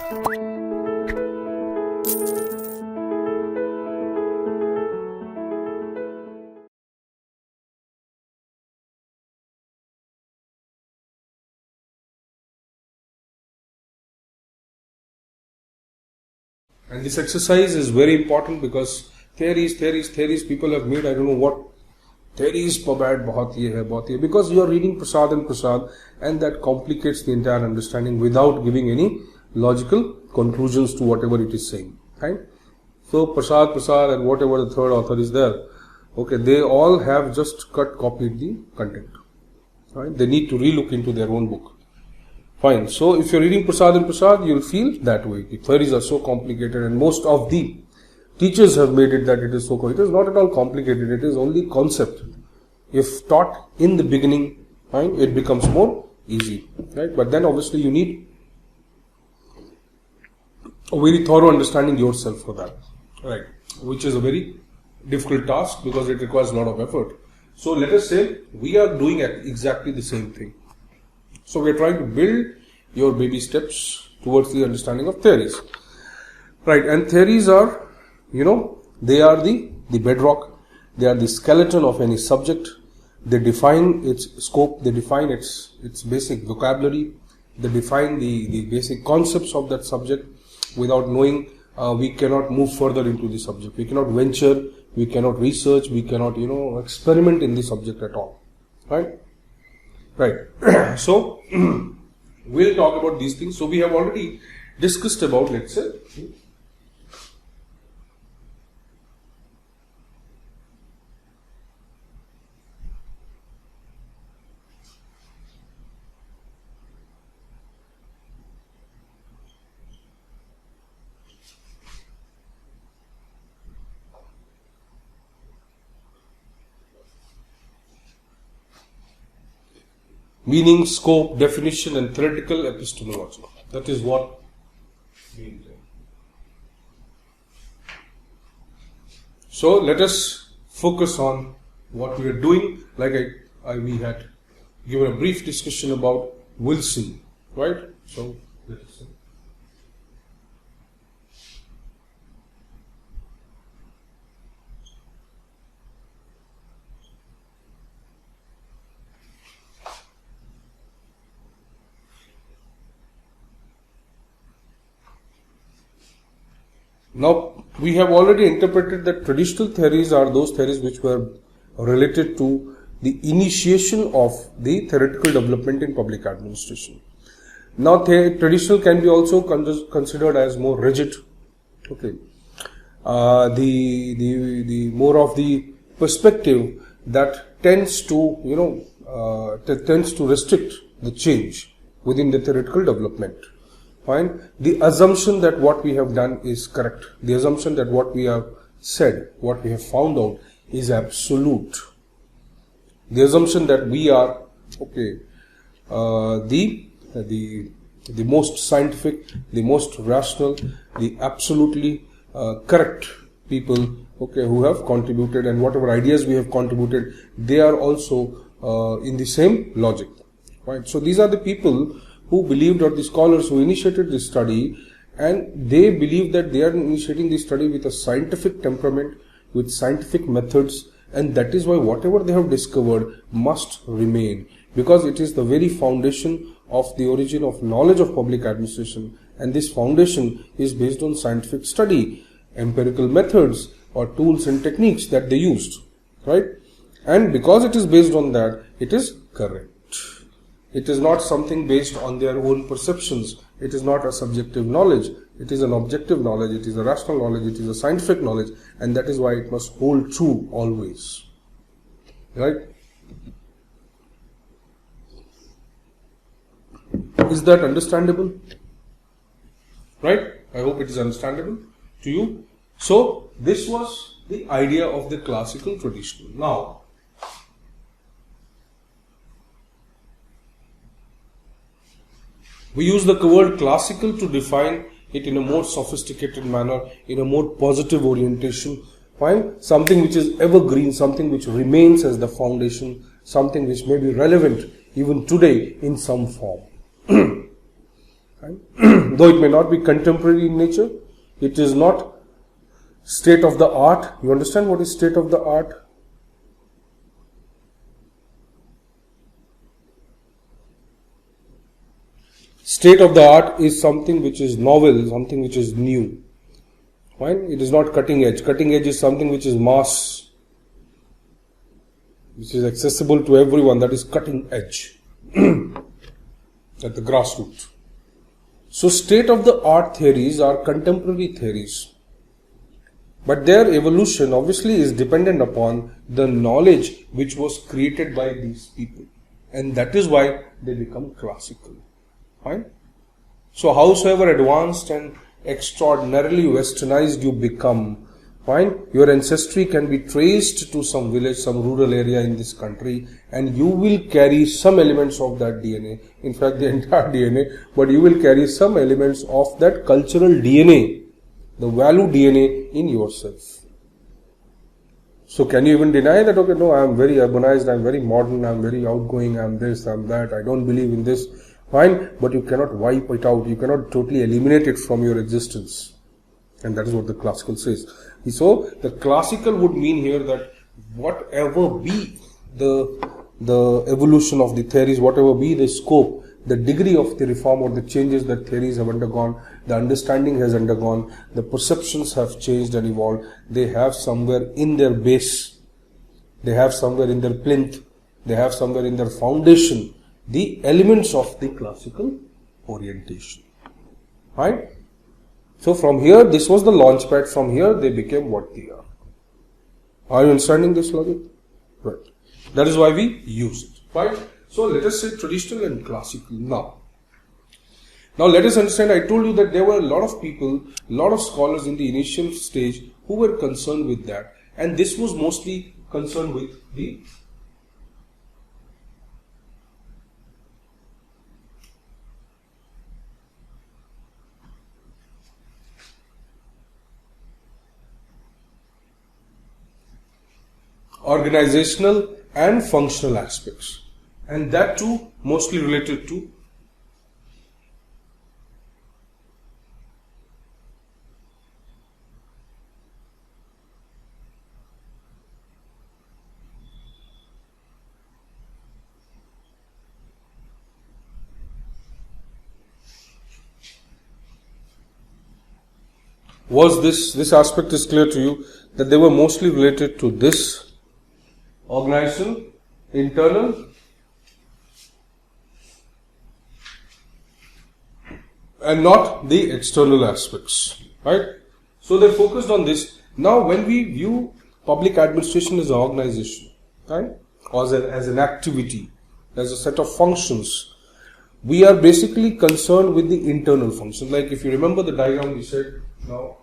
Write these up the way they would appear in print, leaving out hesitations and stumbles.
And this exercise is very important because theories, people have made, I don't know what, theories, because you are reading Prasad and that complicates the entire understanding without giving any logical conclusions to whatever it is saying. Right? So Prasad and whatever the third author is there, okay, they all have just copied the content. Right? They need to relook into their own book. Fine. So if you're reading Prasad, you'll feel that way. The theories are so complicated, and most of the teachers have made it that it is so complicated. It is not at all complicated. It is only concept. If taught in the beginning, fine, it becomes more easy. Right? But then obviously you need a very thorough understanding yourself for that. Right? Which is a very difficult task because it requires a lot of effort. So let us say we are doing exactly the same thing. So we are trying to build your baby steps towards the understanding of theories. Right, and theories are, they are the bedrock, they are the skeleton of any subject. They define its scope, they define its basic vocabulary, they define the basic concepts of that subject. Without knowing, we cannot move further into the subject. We cannot venture, we cannot research, we cannot, experiment in the subject at all. Right? Right. So, we'll talk about these things. So, we have already discussed about, let's say, meaning, scope, definition, and theoretical epistemology. That is what we do. So let us focus on what we are doing. Like we had given a brief discussion about Wilson, right? So let us see. Now, we have already interpreted that traditional theories are those theories which were related to the initiation of the theoretical development in public administration. Now, traditional can be also considered as more rigid. Okay, the more of the perspective that tends to restrict the change within the theoretical development. Fine. The assumption that what we have done is correct. The assumption that what we have said, what we have found out is absolute. The assumption that we are, the most scientific, the most rational, the absolutely correct people, who have contributed, and whatever ideas we have contributed, they are also in the same logic. Right. So these are the people who believed, or the scholars who initiated this study, and they believe that they are initiating this study with a scientific temperament, with scientific methods, and that is why whatever they have discovered must remain, because it is the very foundation of the origin of knowledge of public administration, and this foundation is based on scientific study, empirical methods or tools and techniques that they used, right? And because it is based on that, it is correct. It is not something based on their own perceptions. It is not a subjective knowledge. It is an objective knowledge. It is a rational knowledge. It is a scientific knowledge. And that is why it must hold true always. Right? Is that understandable? Right? I hope it is understandable to you. So, this was the idea of the classical traditional. Now, we use the word classical to define it in a more sophisticated manner, in a more positive orientation. Fine? Something which is evergreen, something which remains as the foundation, something which may be relevant even today in some form. Right? Though it may not be contemporary in nature, it is not state of the art. You understand what is state of the art? State of the art is something which is novel, something which is new. Fine? It is not cutting edge. Cutting edge is something which is mass, which is accessible to everyone. That is cutting edge at the grassroots. So state of the art theories are contemporary theories. But their evolution obviously is dependent upon the knowledge which was created by these people. And that is why they become classical. Fine? So howsoever advanced and extraordinarily westernized you become, fine, your ancestry can be traced to some village, some rural area in this country, and you will carry some elements of that DNA. In fact, the entire DNA, but you will carry some elements of that cultural DNA, the value DNA in yourself. So can you even deny that, okay, no, I am very urbanized, I am very modern, I am very outgoing, I am this, I am that, I don't believe in this. Fine, but you cannot wipe it out. You cannot totally eliminate it from your existence. And that is what the classical says. So, the classical would mean here that whatever be the evolution of the theories, whatever be the scope, the degree of the reform or the changes that theories have undergone, the understanding has undergone, the perceptions have changed and evolved, they have somewhere in their base, they have somewhere in their plinth, they have somewhere in their foundation, the elements of the classical orientation. Right? So from here, this was the launch pad. From here, they became what they are. Are you understanding this logic? Right. That is why we use it. Right? So let us say traditional and classical now. Now let us understand, I told you that there were a lot of people, a lot of scholars in the initial stage who were concerned with that. And this was mostly concerned with the organizational and functional aspects, and that too mostly related to was this aspect is clear to you, that they were mostly related to this organizational, internal, and not the external aspects, right? So they focused on this. Now when we view public administration as an organization, right, or as an activity, as a set of functions, we are basically concerned with the internal function. Like if you remember the diagram we said, now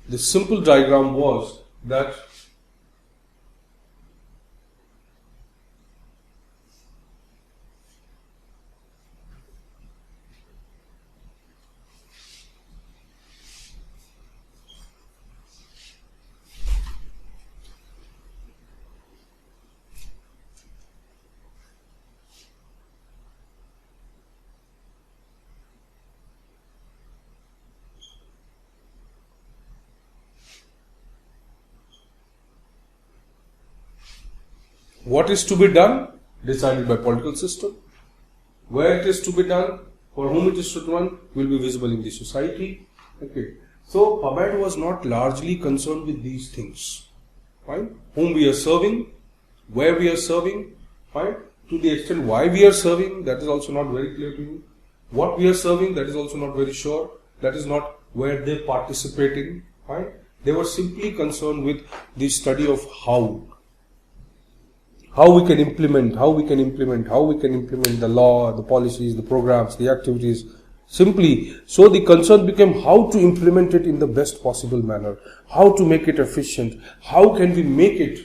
the simple diagram was that what is to be done decided by political system, where it is to be done, for whom it is to be done will be visible in the society. Okay. So PubAD was not largely concerned with these things. Fine. Whom we are serving, where we are serving, fine. To the extent why we are serving, that is also not very clear to you. What we are serving, that is also not very sure. That is not where they participate in. Fine. They were simply concerned with the study of how we can implement the law, the policies, the programs, the activities. Simply, so the concern became how to implement it in the best possible manner, how to make it efficient, how can we make it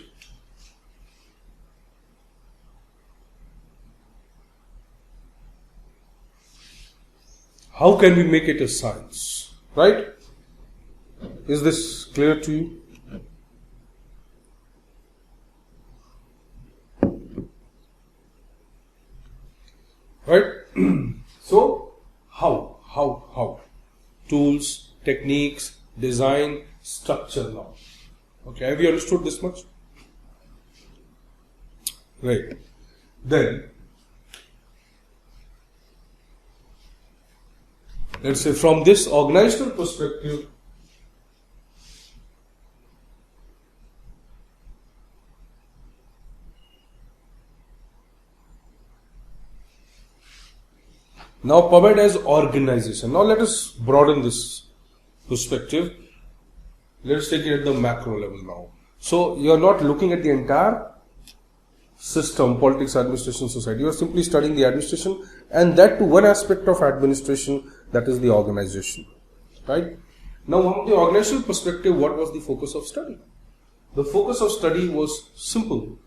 a science, right? Is this clear to you? right? So how tools, techniques, design, structure now. Okay, have you understood this much? Right. Then let's say from this organizational perspective, now PubMed as organization. Now let us broaden this perspective. Let's take it at the macro level now. So you are not looking at the entire system, politics, administration, society. You are simply studying the administration, and that to one aspect of administration, that is the organization. Right? Now from the organizational perspective, what was the focus of study? The focus of study was simple.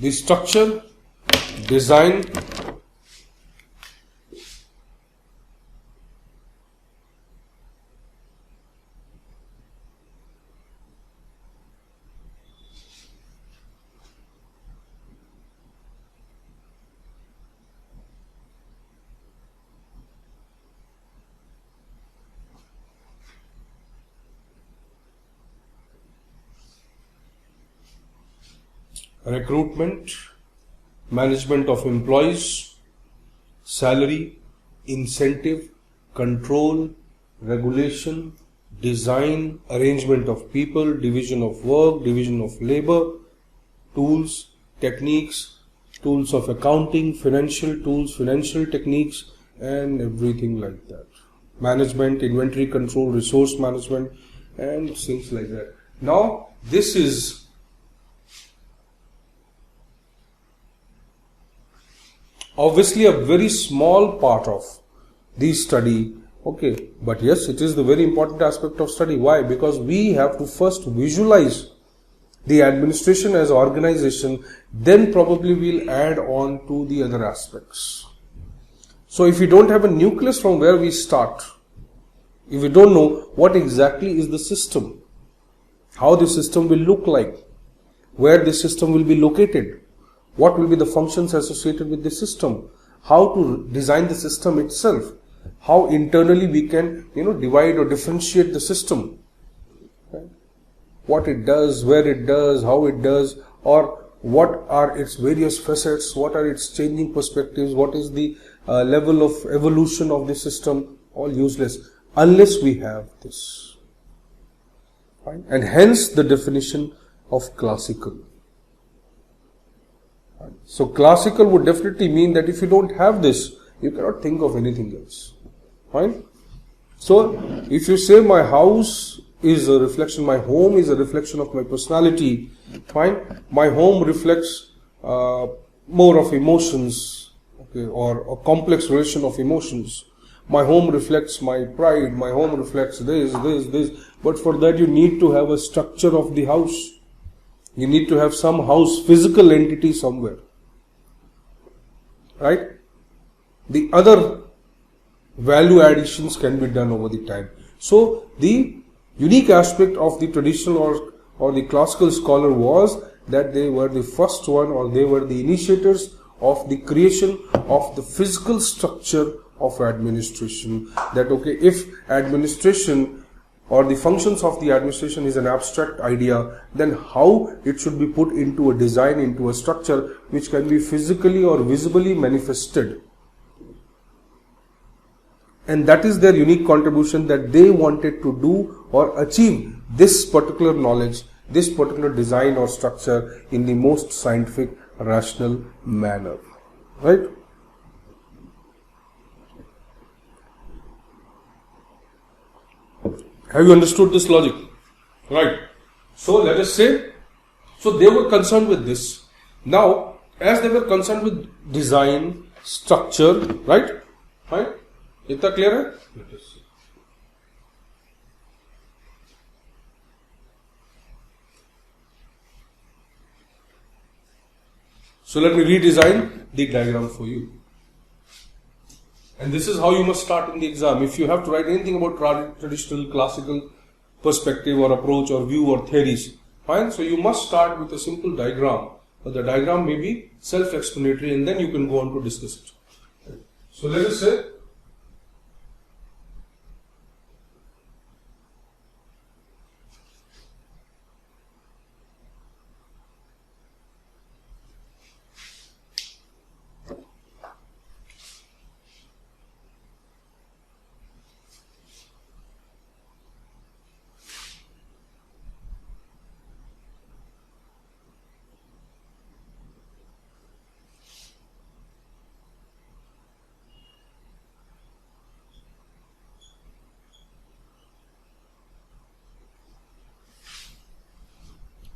The structure, design, recruitment, management of employees, salary, incentive, control, regulation, design, arrangement of people, division of work, division of labor, tools, techniques, tools of accounting, financial tools, financial techniques, and everything like that. Management, inventory control, resource management, and things like that. Now, this is obviously a very small part of the study, okay, but yes, it is the very important aspect of study. Why? Because we have to first visualize the administration as organization, then probably we'll add on to the other aspects. So if we don't have a nucleus from where we start, if we don't know what exactly is the system, how the system will look like, where the system will be located, what will be the functions associated with the system, how to design the system itself, how internally we can, divide or differentiate the system, right? What it does, where it does, how it does, or what are its various facets, what are its changing perspectives, what is the level of evolution of the system, all useless unless we have this. Right? And hence the definition of classical. So classical would definitely mean that if you don't have this, you cannot think of anything else. Fine? So if you say my house is a reflection, my home is a reflection of my personality, fine, my home reflects more of emotions, okay, or a complex relation of emotions. My home reflects my pride, my home reflects this, but for that you need to have a structure of the house. You need to have some house, physical entity somewhere. Right? The other value additions can be done over the time. So the unique aspect of the traditional or the classical scholar was that they were the first one, or they were the initiators of the creation of the physical structure of administration. That okay, if administration or the functions of the administration is an abstract idea, then how it should be put into a design, into a structure which can be physically or visibly manifested. And that is their unique contribution, that they wanted to do or achieve this particular knowledge, this particular design or structure in the most scientific, rational manner. Right? Have you understood this logic? Right. So let us say, so they were concerned with this. Now, as they were concerned with design, structure, right? Right? Is that clear? Let us see. So let me redesign the diagram for you. And this is how you must start in the exam. If you have to write anything about traditional classical perspective or approach or view or theories, fine. So you must start with a simple diagram. But the diagram may be self-explanatory, and then you can go on to discuss it. So let us say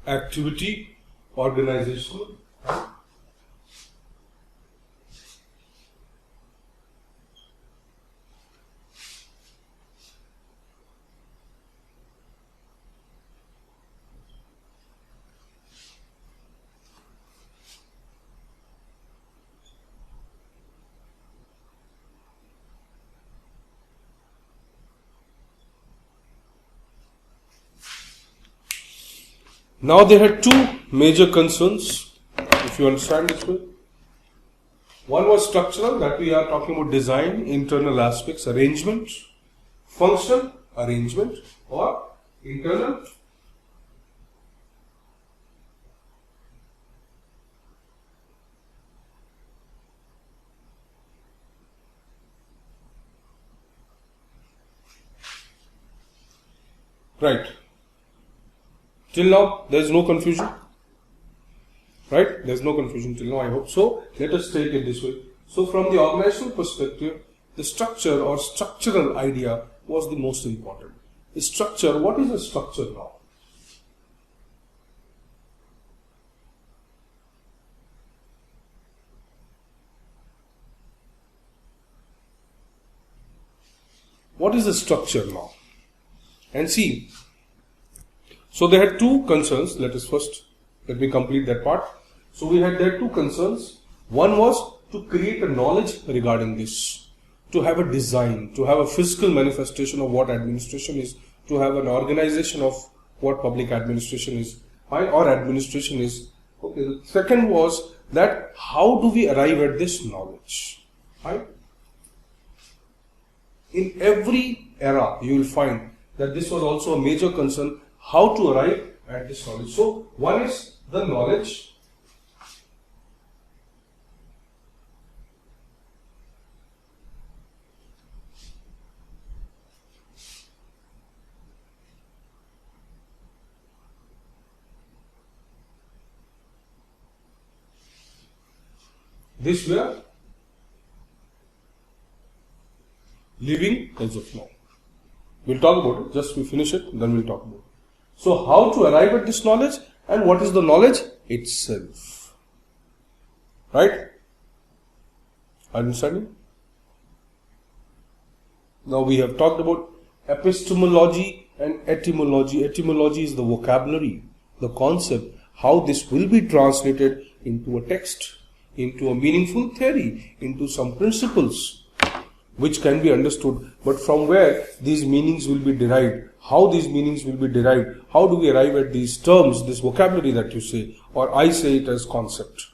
activity, organizational. Now they had two major concerns, if you understand this way. One was structural, that we are talking about design, internal aspects, arrangement, function, arrangement, or internal. Right. Till now, there is no confusion. Right? There is no confusion till now, I hope so. Let us take it this way. So, from the organizational perspective, the structure or structural idea was the most important. The structure, what is a structure now? What is the structure now? And see, so they had two concerns. Let me complete that part. So we had there two concerns. One was to create a knowledge regarding this, to have a design, to have a physical manifestation of what administration is, to have an organization of what public administration is, or administration is. Okay. The second was that how do we arrive at this knowledge? Right? In every era, you will find that this was also a major concern, how to arrive at this knowledge. So, one is the knowledge. This we are living as of now. We'll talk about it, just we finish it, then we'll talk about it. So, how to arrive at this knowledge and what is the knowledge itself? Right? Are you understanding? Now, we have talked about epistemology and etymology. Etymology is the vocabulary, the concept, how this will be translated into a text, into a meaningful theory, into some principles which can be understood, but from where these meanings will be derived, how these meanings will be derived, how do we arrive at these terms, this vocabulary that you say, or I say it as concept.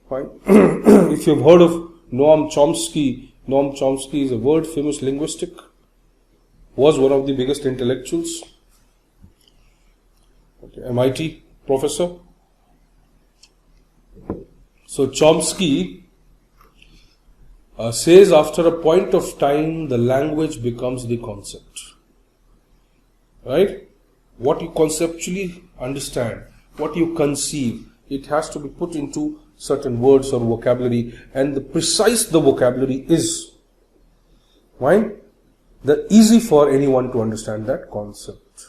Fine. If you have heard of Noam Chomsky is a world famous linguistic, was one of the biggest intellectuals, MIT professor. So Chomsky says after a point of time the language becomes the concept. Right? What you conceptually understand, what you conceive, it has to be put into certain words or vocabulary, and the precise the vocabulary is, why? The easy for anyone to understand that concept.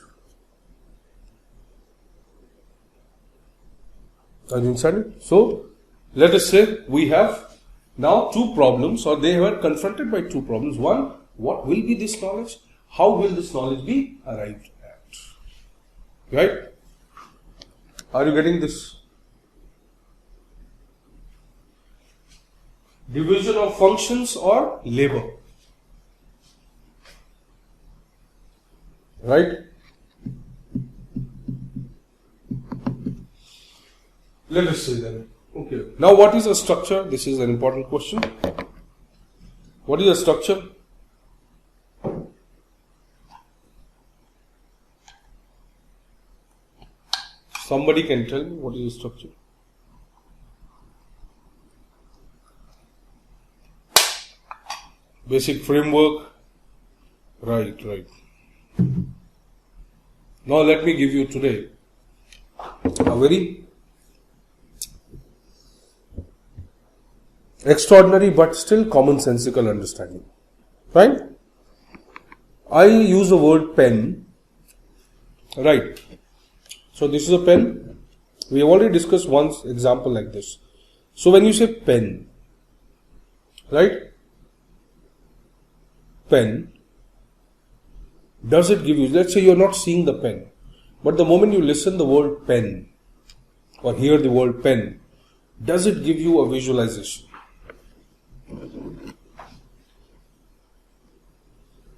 Are you understanding? So, let us say we have now two problems, or they were confronted by two problems. One, what will be this knowledge? How will this knowledge be arrived at? Right? Are you getting this? division of functions or labor. Right? Let us say then. Okay. Now what is a structure? This is an important question. What is a structure? Somebody can tell me what is a structure? Basic framework. Right. Now let me give you today a very extraordinary but still commonsensical understanding. Right? I use the word pen. Right. So this is a pen. We have already discussed one example like this. So when you say pen, right? Pen, does it give you, let's say you are not seeing the pen, but the moment you listen the word pen or hear the word pen, does it give you a visualization?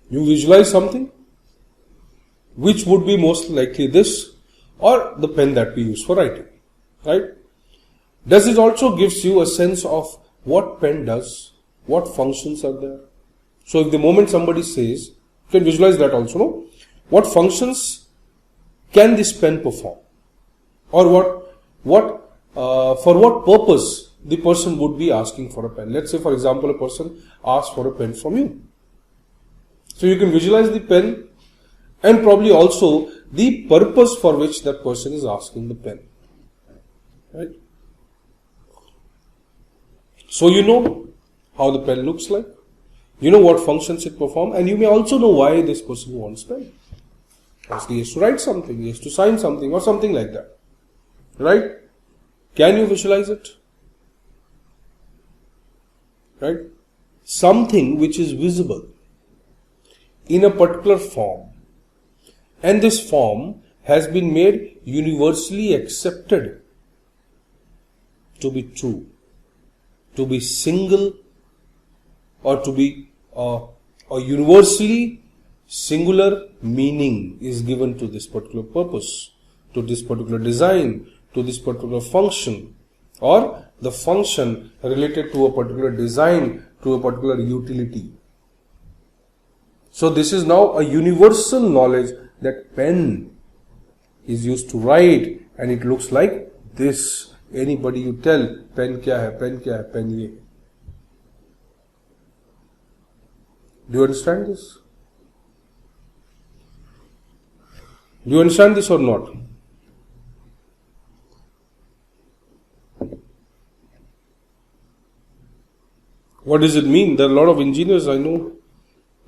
You visualize something which would be most likely this or the pen that we use for writing, right? Does it also gives you a sense of what pen does, what functions are there? So if the moment somebody says, you can visualize that also, no? What functions can this pen perform? Or for what purpose the person would be asking for a pen? Let's say for example a person asks for a pen from you. So you can visualize the pen and probably also the purpose for which that person is asking the pen. Right? So you know how the pen looks like. You know what functions it performs, and you may also know why this person wants pen. Because he has to write something, he has to sign something or something like that. Right? Can you visualize it? Right? Something which is visible in a particular form, and this form has been made universally accepted to be true, to be single, or to be a universally singular meaning is given to this particular purpose, to this particular design, to this particular function, or the function related to a particular design, to a particular utility. So this is now a universal knowledge that pen is used to write and it looks like this. Anybody you tell, pen kya hai, pen kya hai, pen ye. Do you understand this? Do you understand this or not? What does it mean? There are a lot of engineers I know,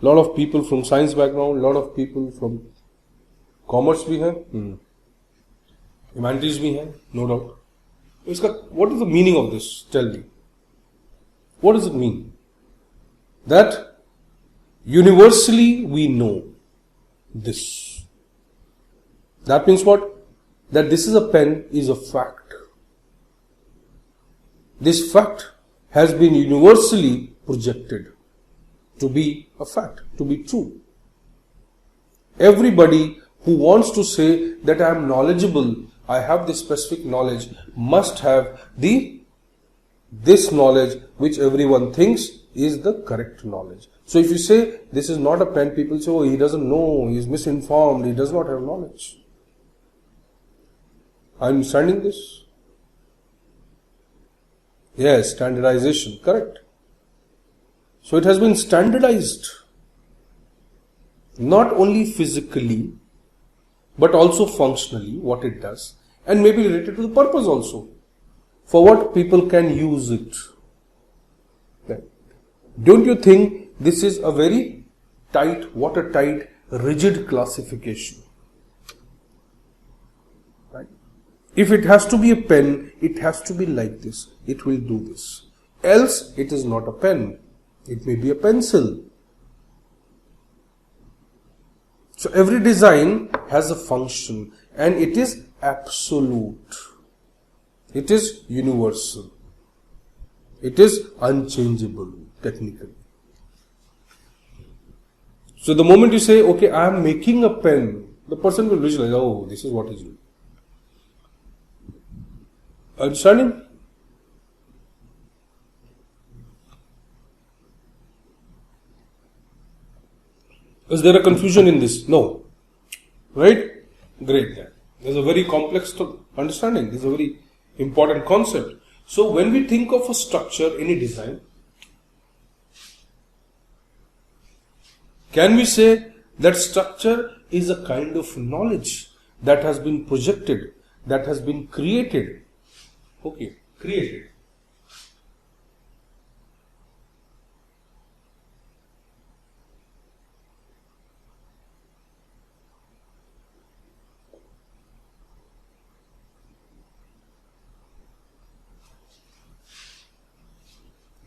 a lot of people from science background, a lot of people from commerce भी हैं, humanities भी हैं, no doubt. What is the meaning of this? Tell me. What does it mean? That universally we know this. That means what? That this is a pen is a fact. This fact has been universally projected to be a fact, to be true. Everybody who wants to say that I am knowledgeable, I have this specific knowledge, must have this knowledge which everyone thinks is the correct knowledge. So if you say this is not a pen, people say, oh, he doesn't know, he is misinformed, he does not have knowledge. Are you understanding this? Yes, standardization, correct. So it has been standardized, not only physically, but also functionally, what it does, and maybe related to the purpose also, for what people can use it. Right. Don't you think this is a very tight, watertight, rigid classification? Right. If it has to be a pen, it has to be like this. It will do this. Else, it is not a pen. It may be a pencil. So every design has a function and it is absolute. It is universal. It is unchangeable technically. So the moment you say, okay, I am making a pen, the person will visualize, oh, this is what he's doing. Understanding? Is there a confusion in this? No. Right? Great then. There's a very complex understanding. This is a very important concept. So when we think of a structure, any design, can we say that structure is a kind of knowledge that has been projected, that has been created? Okay, created.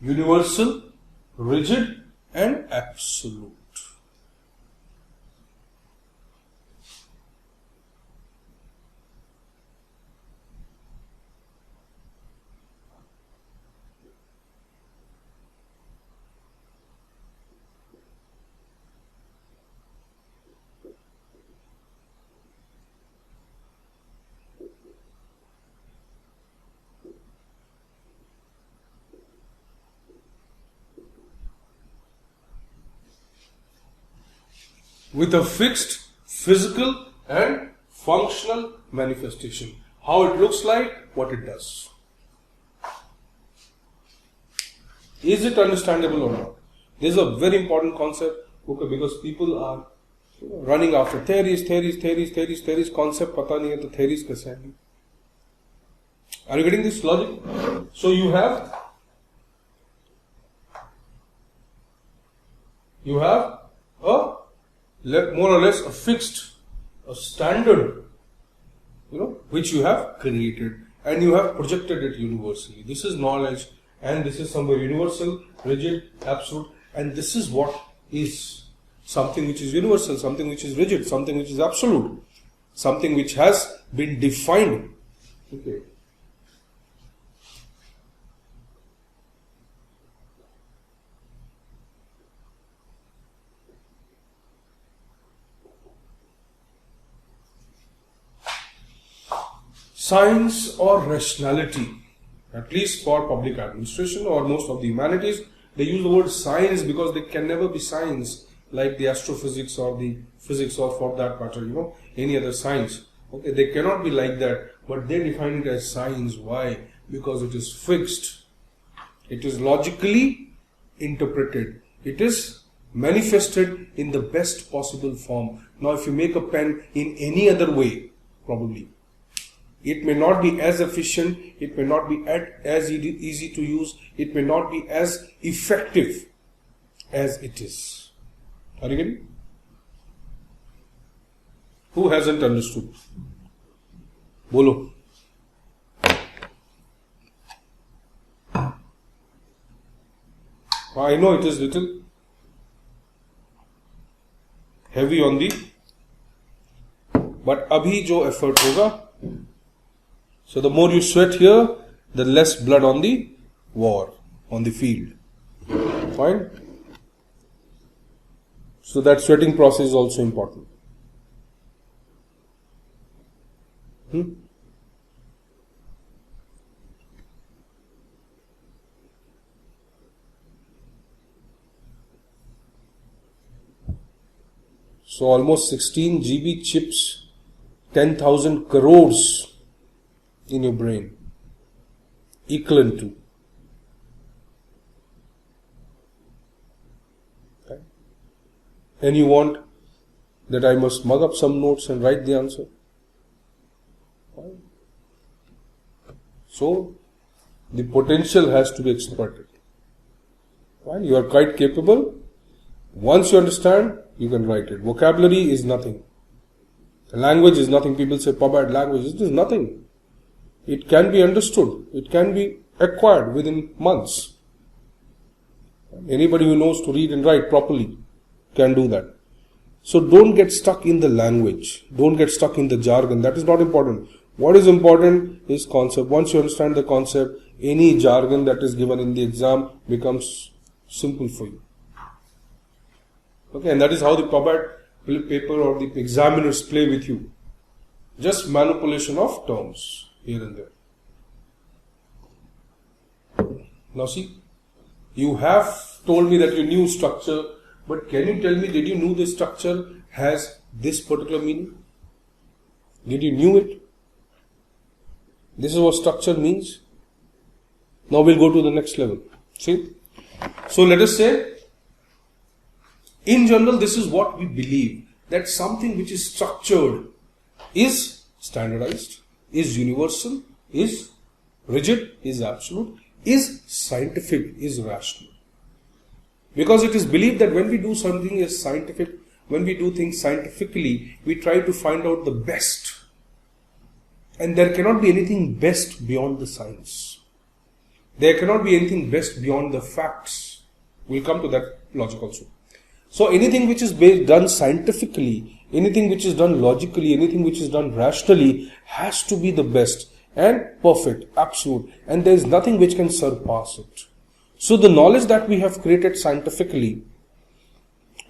Universal, rigid and absolute. With a fixed physical and functional manifestation. How it looks like, what it does. Is it understandable or not? This is a very important concept, okay, because people are running after theories, concept pata nahi hai to theories kaise aayengi? Are you getting this logic? So you have a more or less a fixed, a standard, which you have created and you have projected it universally. This is knowledge and this is somewhere universal, rigid, absolute, and this is what is something which is universal, something which is rigid, something which is absolute, something which has been defined. Okay. Science or rationality, at least for public administration or most of the humanities, they use the word science because they can never be science like the astrophysics or the physics or for that matter, any other science. Okay, they cannot be like that, but they define it as science. Why? Because it is fixed. It is logically interpreted. It is manifested in the best possible form. Now, if you make a pen in any other way, probably, it may not be as efficient, it may not be as easy to use, it may not be as effective as it is. Are you getting? Who hasn't understood? Bolo. I know it is little heavy on the, but abhi jo effort hoga. So the more you sweat here, the less blood on the war, on the field. Fine? So that sweating process is also important. So almost 16 GB chips, 10,000 crores in your brain, equivalent to. Okay. And you want that I must mug up some notes and write the answer. Fine. So the potential has to be exploited. Fine. You are quite capable. Once you understand, you can write it. Vocabulary is nothing. Language is nothing. People say, bad language. It is nothing. It can be understood. It can be acquired within months. Anybody who knows to read and write properly can do that. So don't get stuck in the language. Don't get stuck in the jargon. That is not important. What is important is concept. Once you understand the concept, Any jargon that is given in the exam becomes simple for you. Okay, and that is how the probate paper or the examiners play with you. Just manipulation of terms here and there. Now see, you have told me that you knew structure, but can you tell me, did you know the structure has this particular meaning? Did you knew it? This is what structure means. Now we'll go to the next level. See? So let us say, in general, this is what we believe, that something which is structured is standardized, is universal, is rigid, is absolute, is scientific, is rational. Because it is believed that when we do something is scientific, when we do things scientifically, we try to find out the best. And there cannot be anything best beyond the science. There cannot be anything best beyond the facts. We'll come to that logic also. So anything which is done scientifically, anything which is done logically, anything which is done rationally has to be the best and perfect, absolute, and there is nothing which can surpass it. So the knowledge that we have created scientifically,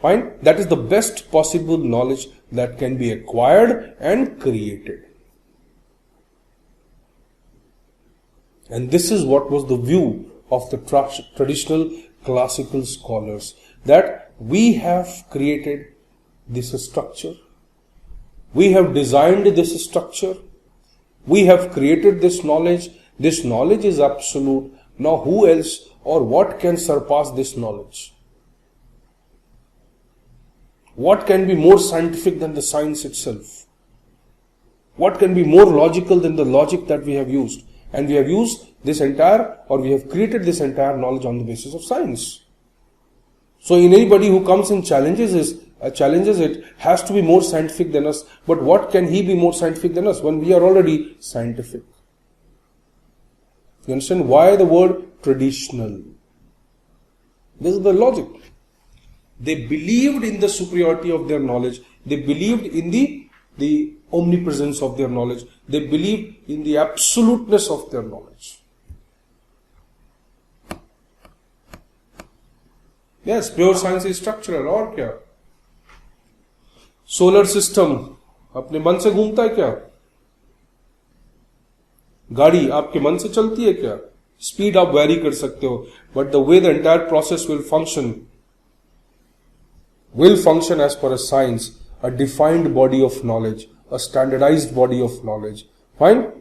fine, that is the best possible knowledge that can be acquired and created. And this is what was the view of the traditional classical scholars, that we have created this structure, we have designed this structure, we have created this knowledge is absolute. Now who else or what can surpass this knowledge? What can be more scientific than the science itself? What can be more logical than the logic that we have used? And we have used this entire, or we have created this entire knowledge on the basis of science. So in anybody who comes and challenges it has to be more scientific than us. But what can he be more scientific than us when we are already scientific? You understand why the word traditional? This is the logic. They believed in the superiority of their knowledge. They believed in the omnipresence of their knowledge. They believed in the absoluteness of their knowledge. Yes, pure science is structural. और क्या? Solar system अपने मन से घूमता है क्या? गाड़ी आपके मन से चलती है क्या? स्पीड आप वेरी कर सकते हो, but the way the entire process will function as per a science, a defined body of knowledge, a standardized body of knowledge. Fine?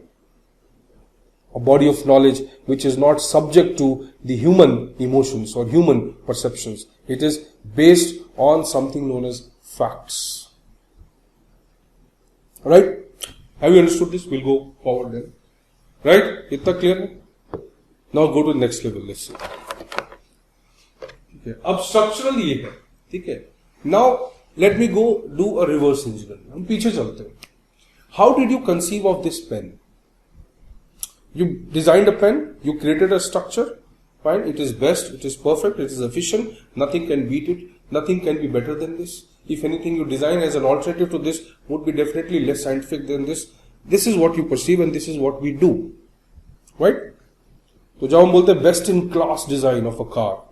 A body of knowledge which is not subject to the human emotions or human perceptions. It is based on something known as facts. Right? Have you understood this? We'll go forward then. Right? Itna clear? Now go to the next level. Let's see. Okay. अब structural ये है, ठीक है? Now let me go do a reverse engineering. हम पीछे चलते हैं. How did you conceive of this pen? You designed a pen, you created a structure, fine, it is best, it is perfect, it is efficient, nothing can beat it, nothing can be better than this. If anything you design as an alternative to this would be definitely less scientific than this. This is what you perceive and this is what we do. Right? तो जब हम बोलते हैं best in class design of a car,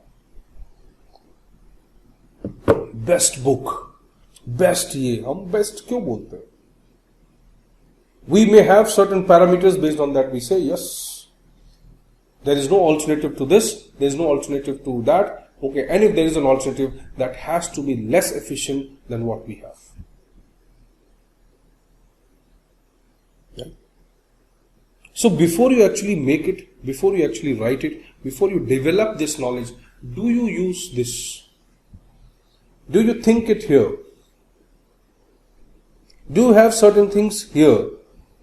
best book, best ये, हम best क्यों बोलते हैं? We may have certain parameters based on that we say yes, there is no alternative to this, there is no alternative to that, okay, and if there is an alternative that has to be less efficient than what we have. Yeah. So before you actually make it, before you actually write it, before you develop this knowledge, do you use this? Do you think it here? Do you have certain things here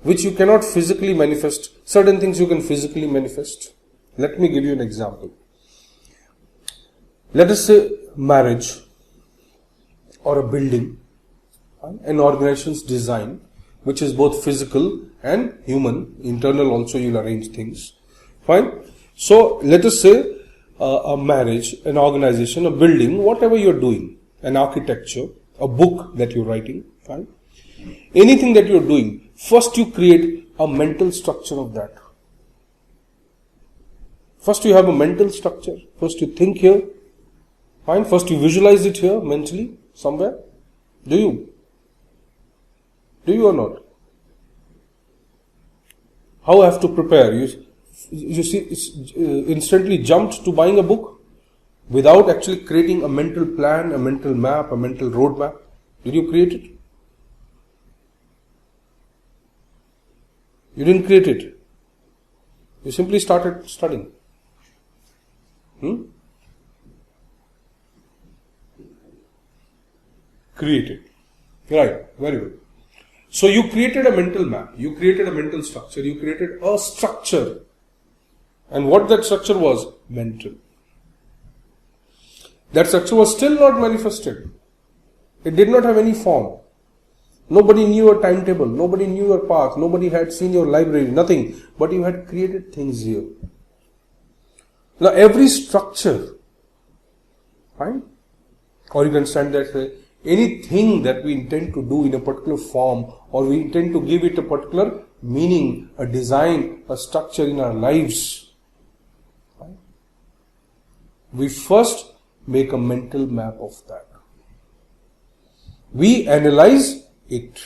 which you cannot physically manifest? Certain things you can physically manifest. Let me give you an example. Let us say marriage or a building, an organization's design, which is both physical and human, internal also you'll arrange things. Fine. So let us say a marriage, an organization, a building, whatever you're doing, an architecture, a book that you're writing, fine. Anything that you're doing, first you create a mental structure of that. First you have a mental structure. First you think here. Fine. First you visualize it here mentally somewhere. Do you? Do you or not? How I have to prepare? You see, instantly jumped to buying a book without actually creating a mental plan, a mental map, a mental roadmap. Did you create it? You didn't create it. You simply started studying. Created. Right. Very good. So you created a mental map. You created a mental structure. You created a structure. And what that structure was? Mental. That structure was still not manifested. It did not have any form. Nobody knew your timetable. Nobody knew your path. Nobody had seen your library. Nothing. But you had created things here. Now every structure, right? Or you can stand there and say, anything that we intend to do in a particular form, or we intend to give it a particular meaning, a design, a structure in our lives, right? We first make a mental map of that. We analyze it.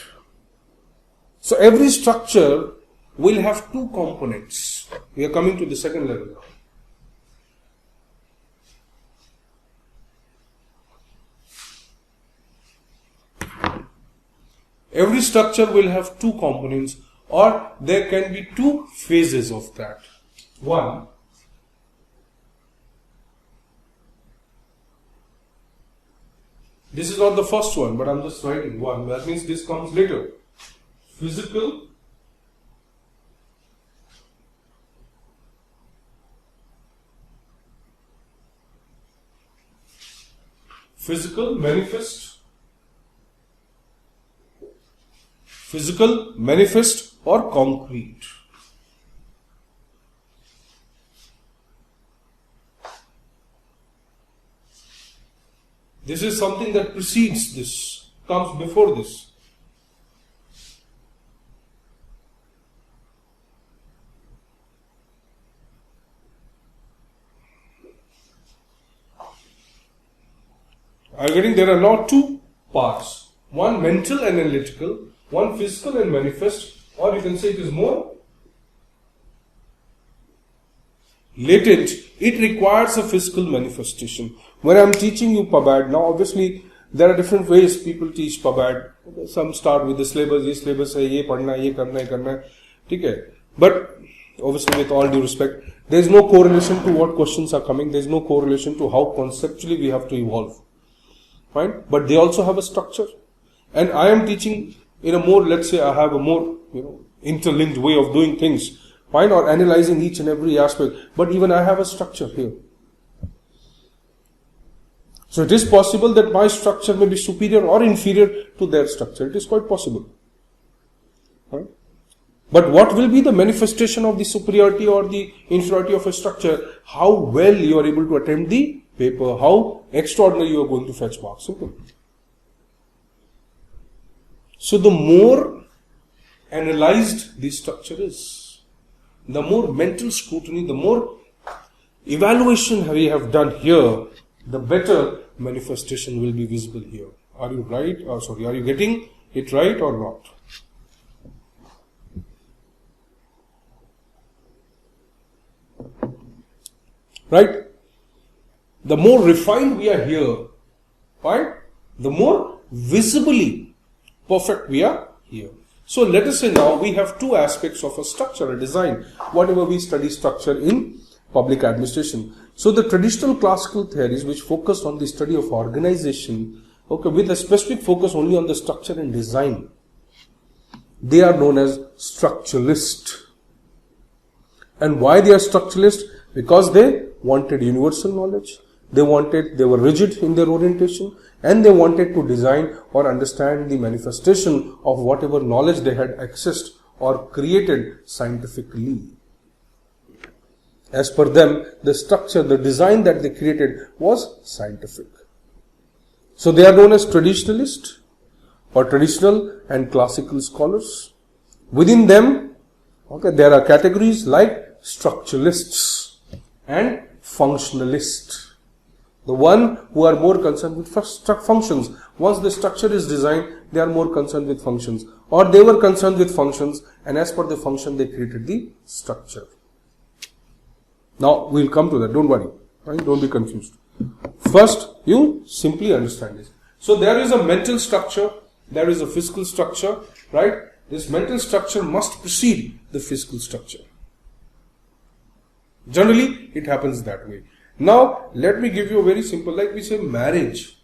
So every structure will have two components. We are coming to the second level now. Every structure will have two components, or there can be two phases of that. One, this is not the first one, but I'm just writing one. That means this comes later. Physical manifest or concrete. This is something that precedes this, comes before this. Are you getting? There are now two parts. One mental and analytical, one physical and manifest, or you can say it is more latent. It requires a physical manifestation. When I am teaching you PubAD, now obviously there are different ways people teach PubAD. Some start with the syllabus, this syllabus hai, ye padhna, ye karna hai. Okay. But obviously with all due respect, there is no correlation to what questions are coming. There is no correlation to how conceptually we have to evolve. Fine? But they also have a structure. And I am teaching in a more, let's say I have a more, interlinked way of doing things. Fine? Or analyzing each and every aspect. But even I have a structure here. So it is possible that my structure may be superior or inferior to their structure. It is quite possible. Right? But what will be the manifestation of the superiority or the inferiority of a structure? How well you are able to attempt the paper, how extraordinary you are going to fetch marks. Simple. So the more analyzed the structure is, the more mental scrutiny, the more evaluation we have done here, the better manifestation will be visible here. Are you right? Are you getting it right or not? Right? The more refined we are here, right? The more visibly perfect we are here. So let us say now we have two aspects of a structure, a design, whatever we study structure in public administration. So the traditional classical theories which focus on the study of organization, okay, with a specific focus only on the structure and design, they are known as structuralist. And why they are structuralist? Because they wanted universal knowledge. They were rigid in their orientation, and they wanted to design or understand the manifestation of whatever knowledge they had accessed or created scientifically. As per them, the structure, the design that they created was scientific. So they are known as traditionalist or traditional and classical scholars. Within them, okay, there are categories like structuralists. and functionalist. The one who are more concerned with functions. Once the structure is designed, they are more concerned with functions. Or they were concerned with functions, and as per the function, they created the structure. Now, we'll come to that. Don't worry. Right? Don't be confused. First, you simply understand this. So, there is a mental structure. There is a physical structure. Right? This mental structure must precede the physical structure. Generally, it happens that way. Now, let me give you a very simple, like we say, marriage.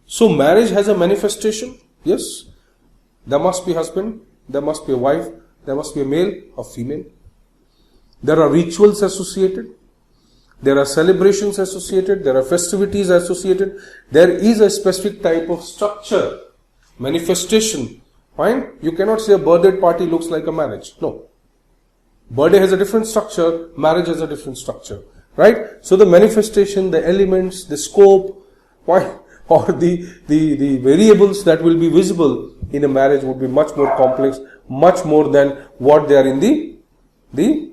So, marriage has a manifestation. Yes. There must be husband, there must be a wife, there must be a male or female. There are rituals associated. There are celebrations associated. There are festivities associated. There is a specific type of structure, manifestation. Fine? You cannot say a birthday party looks like a marriage. No. Birthday has a different structure, marriage has a different structure. Right? So the manifestation, the elements, the scope, or the variables that will be visible in a marriage would be much more complex, much more than what they are in the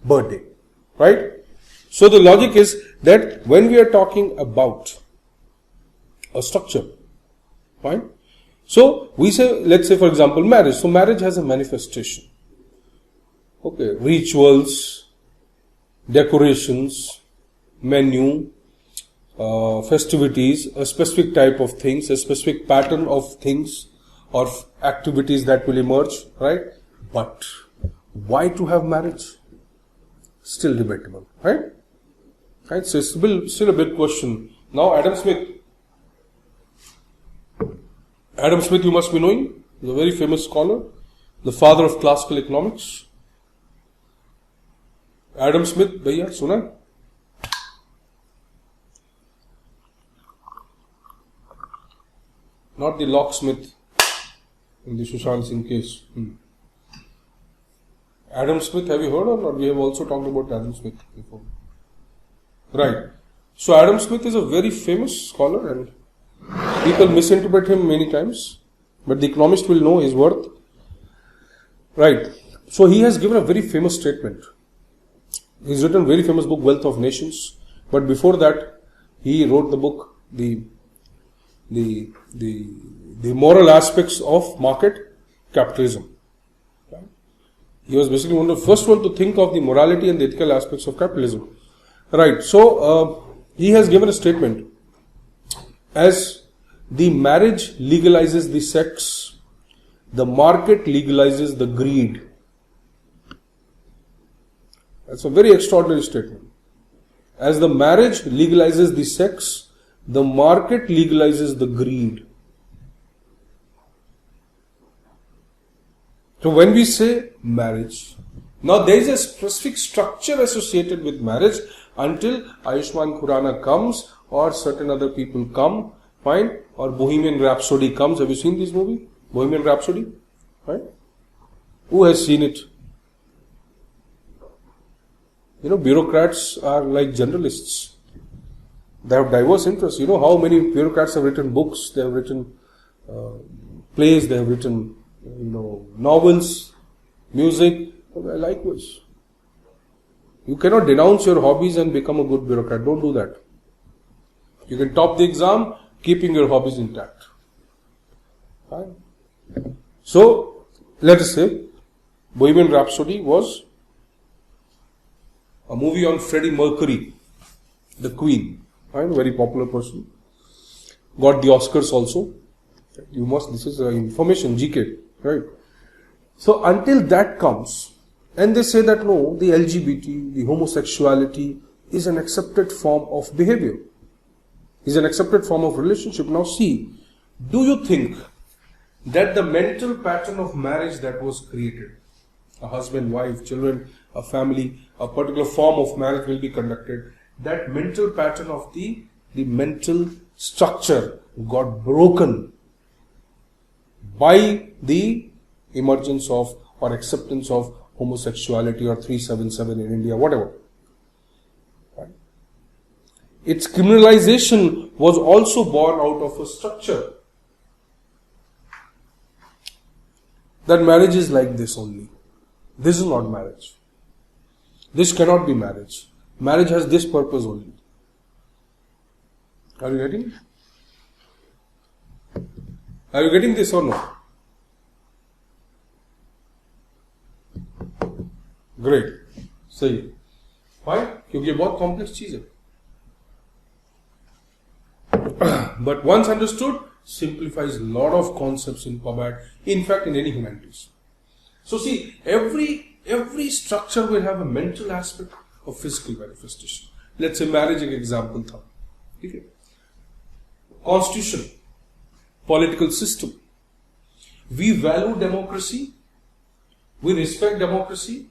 birthday. Right? So the logic is that when we are talking about a structure, fine? So we say, let's say for example, marriage. So marriage has a manifestation. Okay, rituals, decorations, menu, festivities, a specific type of things, a specific pattern of things or activities that will emerge, right? But why to have marriage? Still debatable, right? Right? So it's still a big question. Now Adam Smith, you must be knowing, is a very famous scholar, the father of classical economics. Adam Smith, भैया सुना? Not the locksmith in the Sushant Singh case. Adam Smith, have you heard or not? We have also talked about Adam Smith before. Right. So Adam Smith is a very famous scholar and people misinterpret him many times. But the economist will know his worth. Right. So he has given a very famous statement. He's written a very famous book, Wealth of Nations. But before that, he wrote the book, the moral aspects of market capitalism. Right? He was basically one of the first one to think of the morality and the ethical aspects of capitalism. Right. So he has given a statement as the marriage legalizes the sex, the market legalizes the greed. That's a very extraordinary statement. As the marriage legalizes the sex, the market legalizes the greed. So when we say marriage, now there is a specific structure associated with marriage until Ayushmann Khurrana comes or certain other people come, fine, or Bohemian Rhapsody comes. Have you seen this movie? Bohemian Rhapsody? Right? Who has seen it? You know, bureaucrats are like generalists. They have diverse interests. You know how many bureaucrats have written books, they have written plays, they have written, novels, music. Likewise. You cannot denounce your hobbies and become a good bureaucrat. Don't do that. You can top the exam, keeping your hobbies intact. Fine. So, let us say, Bohemian Rhapsody was a movie on Freddie Mercury, the Queen, right? Very popular person. Got the Oscars also. This is information, GK, right? So until that comes, and they say that no, the LGBT, the homosexuality is an accepted form of behavior, is an accepted form of relationship. Now see, do you think that the mental pattern of marriage that was created, a husband, wife, children, a family, a particular form of marriage will be conducted, that mental pattern of the mental structure got broken by the emergence of or acceptance of homosexuality or 377 in India, whatever. Right? Its criminalization was also born out of a structure that marriage is like this only. This is not marriage. This cannot be marriage. Marriage has this purpose only. Are you getting? Are you getting this or no? Great. सही है. Why? क्योंकि ये बहुत complex चीज है. But once understood, simplifies a lot of concepts in PubAd. In fact, in any humanities. So see, every structure will have a mental aspect of physical manifestation. Let's say marriage एक example था. ठीक है. Constitution, political system. We value democracy. We respect democracy.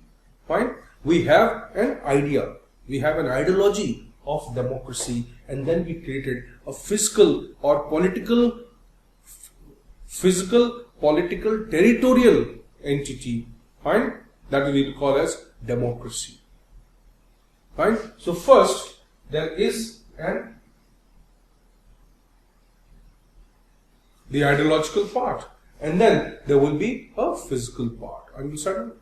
Fine. We have an idea. We have an ideology of democracy, and then we created a physical, territorial entity. Fine. That we will call as democracy. Fine. So first there is the ideological part, and then there will be a physical part. Understand?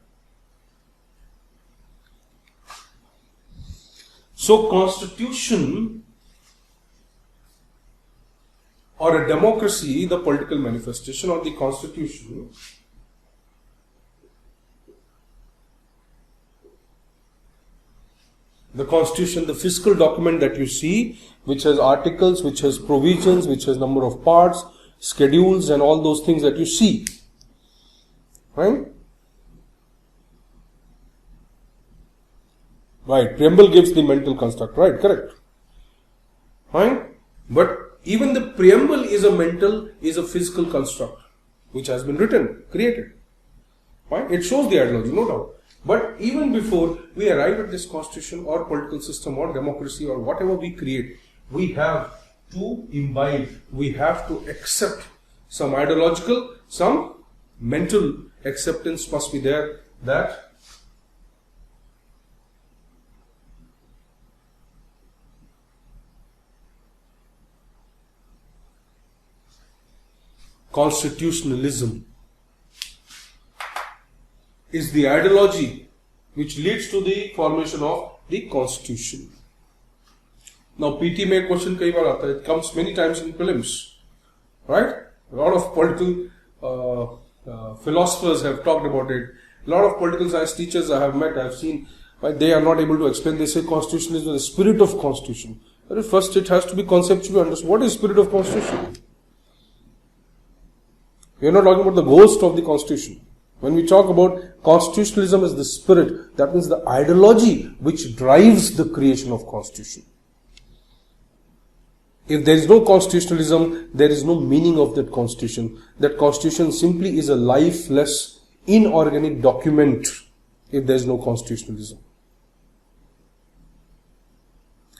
So constitution or a democracy, the political manifestation of the constitution, the physical document that you see, which has articles, which has provisions, which has number of parts, schedules, and all those things that you see, right? Right, preamble gives the mental construct, right? Correct. Fine. But even the preamble is a physical construct which has been written, created. Fine. It shows the ideology, no doubt. But even before we arrive at this constitution or political system or democracy or whatever we create, we have to imbibe, we have to accept some ideological, some mental acceptance must be there that constitutionalism is the ideology which leads to the formation of the constitution. Now PT में question कई बार आता है, it comes many times in prelims, right? A lot of political philosophers have talked about it. A lot of political science teachers I have met, I have seen, but they are not able to explain. They say constitution is the spirit of constitution. But first it has to be conceptually understood. What is spirit of constitution? We are not talking about the ghost of the constitution. When we talk about constitutionalism as the spirit, that means the ideology which drives the creation of constitution. If there is no constitutionalism, there is no meaning of that constitution. That constitution simply is a lifeless, inorganic document if there is no constitutionalism.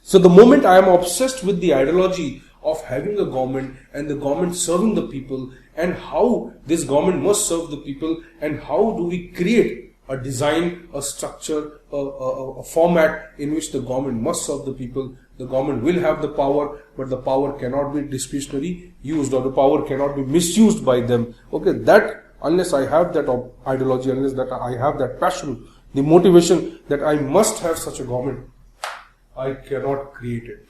So the moment I am obsessed with the ideology of having a government and the government serving the people and how this government must serve the people and how do we create a design, a structure, a format in which the government must serve the people. The government will have the power, but the power cannot be discretionary used or the power cannot be misused by them. Okay, that unless I have that ideology, unless that I have that passion, the motivation that I must have such a government, I cannot create it.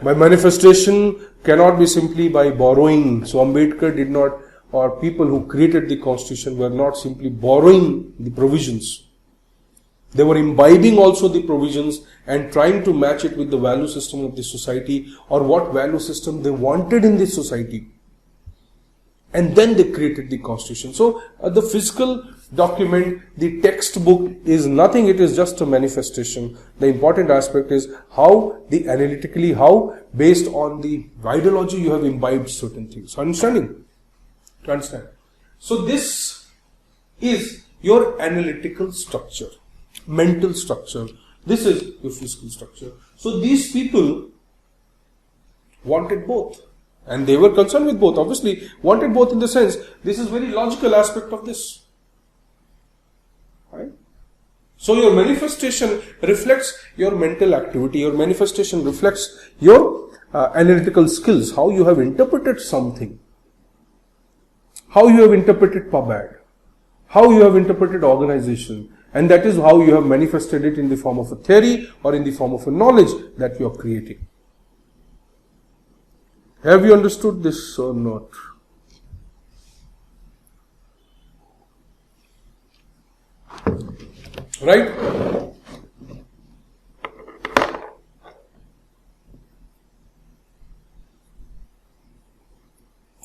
My manifestation cannot be simply by borrowing. So Ambedkar did not, or people who created the constitution were not simply borrowing the provisions. They were imbibing also the provisions and trying to match it with the value system of the society or what value system they wanted in this society. And then they created the constitution. So the physical document, the textbook is nothing, it is just a manifestation. The important aspect is how based on the ideology you have imbibed certain things. Understanding? To understand. So this is your analytical structure, mental structure. This is your physical structure. So these people wanted both. And they were concerned with both. Obviously, wanted both in the sense, this is very logical aspect of this. Right? So your manifestation reflects your mental activity. Your manifestation reflects your analytical skills. How you have interpreted something. How you have interpreted PubAd. How you have interpreted organization. And that is how you have manifested it in the form of a theory or in the form of a knowledge that you are creating. Have you understood this or not? Right?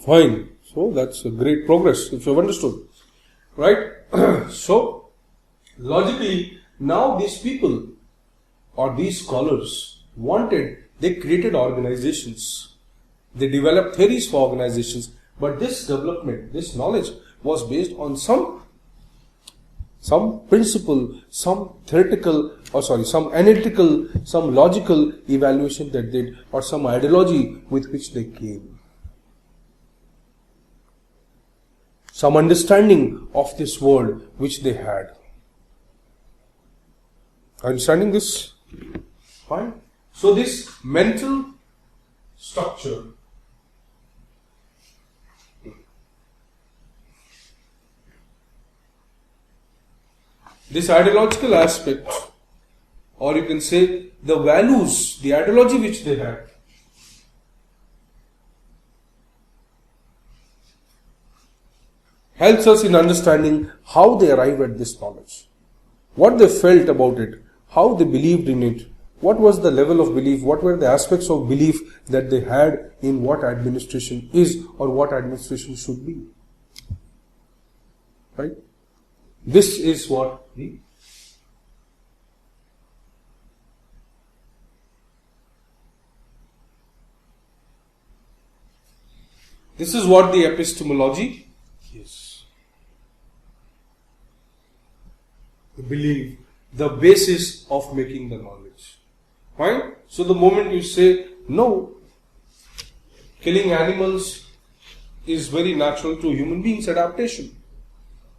Fine. So that's a great progress if you have understood. Right? So, logically, now these people or these scholars they created organizations. They developed theories for organizations. But this development, this knowledge was based on some principle, some theoretical, some analytical, some logical evaluation that they did, or some ideology with which they came. Some understanding of this world which they had. Understanding this? Fine. So this mental structure, this ideological aspect, or you can say the values, the ideology which they had, helps us in understanding how they arrived at this knowledge, what they felt about it, how they believed in it, what was the level of belief, what were the aspects of belief that they had in what administration is or what administration should be. Right? This is what the epistemology is. The belief, the basis of making the knowledge. Fine? So the moment you say, no, killing animals is very natural to human beings' adaptation.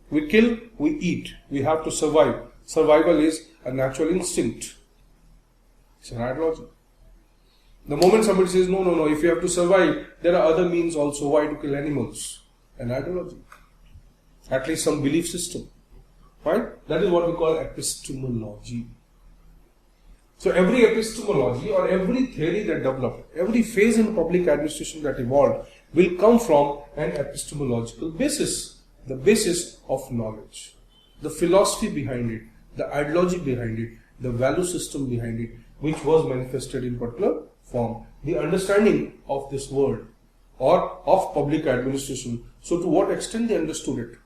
We kill, we eat. We have to survive. Survival is a natural instinct. It's an ideology. The moment somebody says, no, if you have to survive, there are other means also. Why to kill animals? An ideology. At least some belief system. Right? That is what we call epistemology. So every epistemology or every theory that developed, every phase in public administration that evolved will come from an epistemological basis. The basis of knowledge, the philosophy behind it, the ideology behind it, the value system behind it, which was manifested in particular form. The understanding of this world or of public administration, so to what extent they understood it,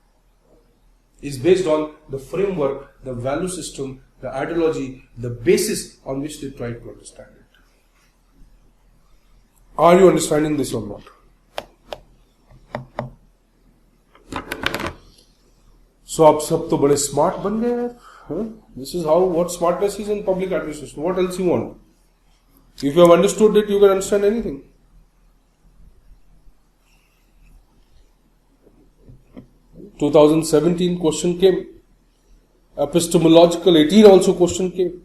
is based on the framework, the value system, the ideology, the basis on which they tried to understand it. Are you understanding this or not? So आप सब तो बड़े smart बन गए हैं. This is what smartness is in public administration. What else you want? If you have understood it, you can understand anything. In 2017 question came. Epistemological 18 also question came.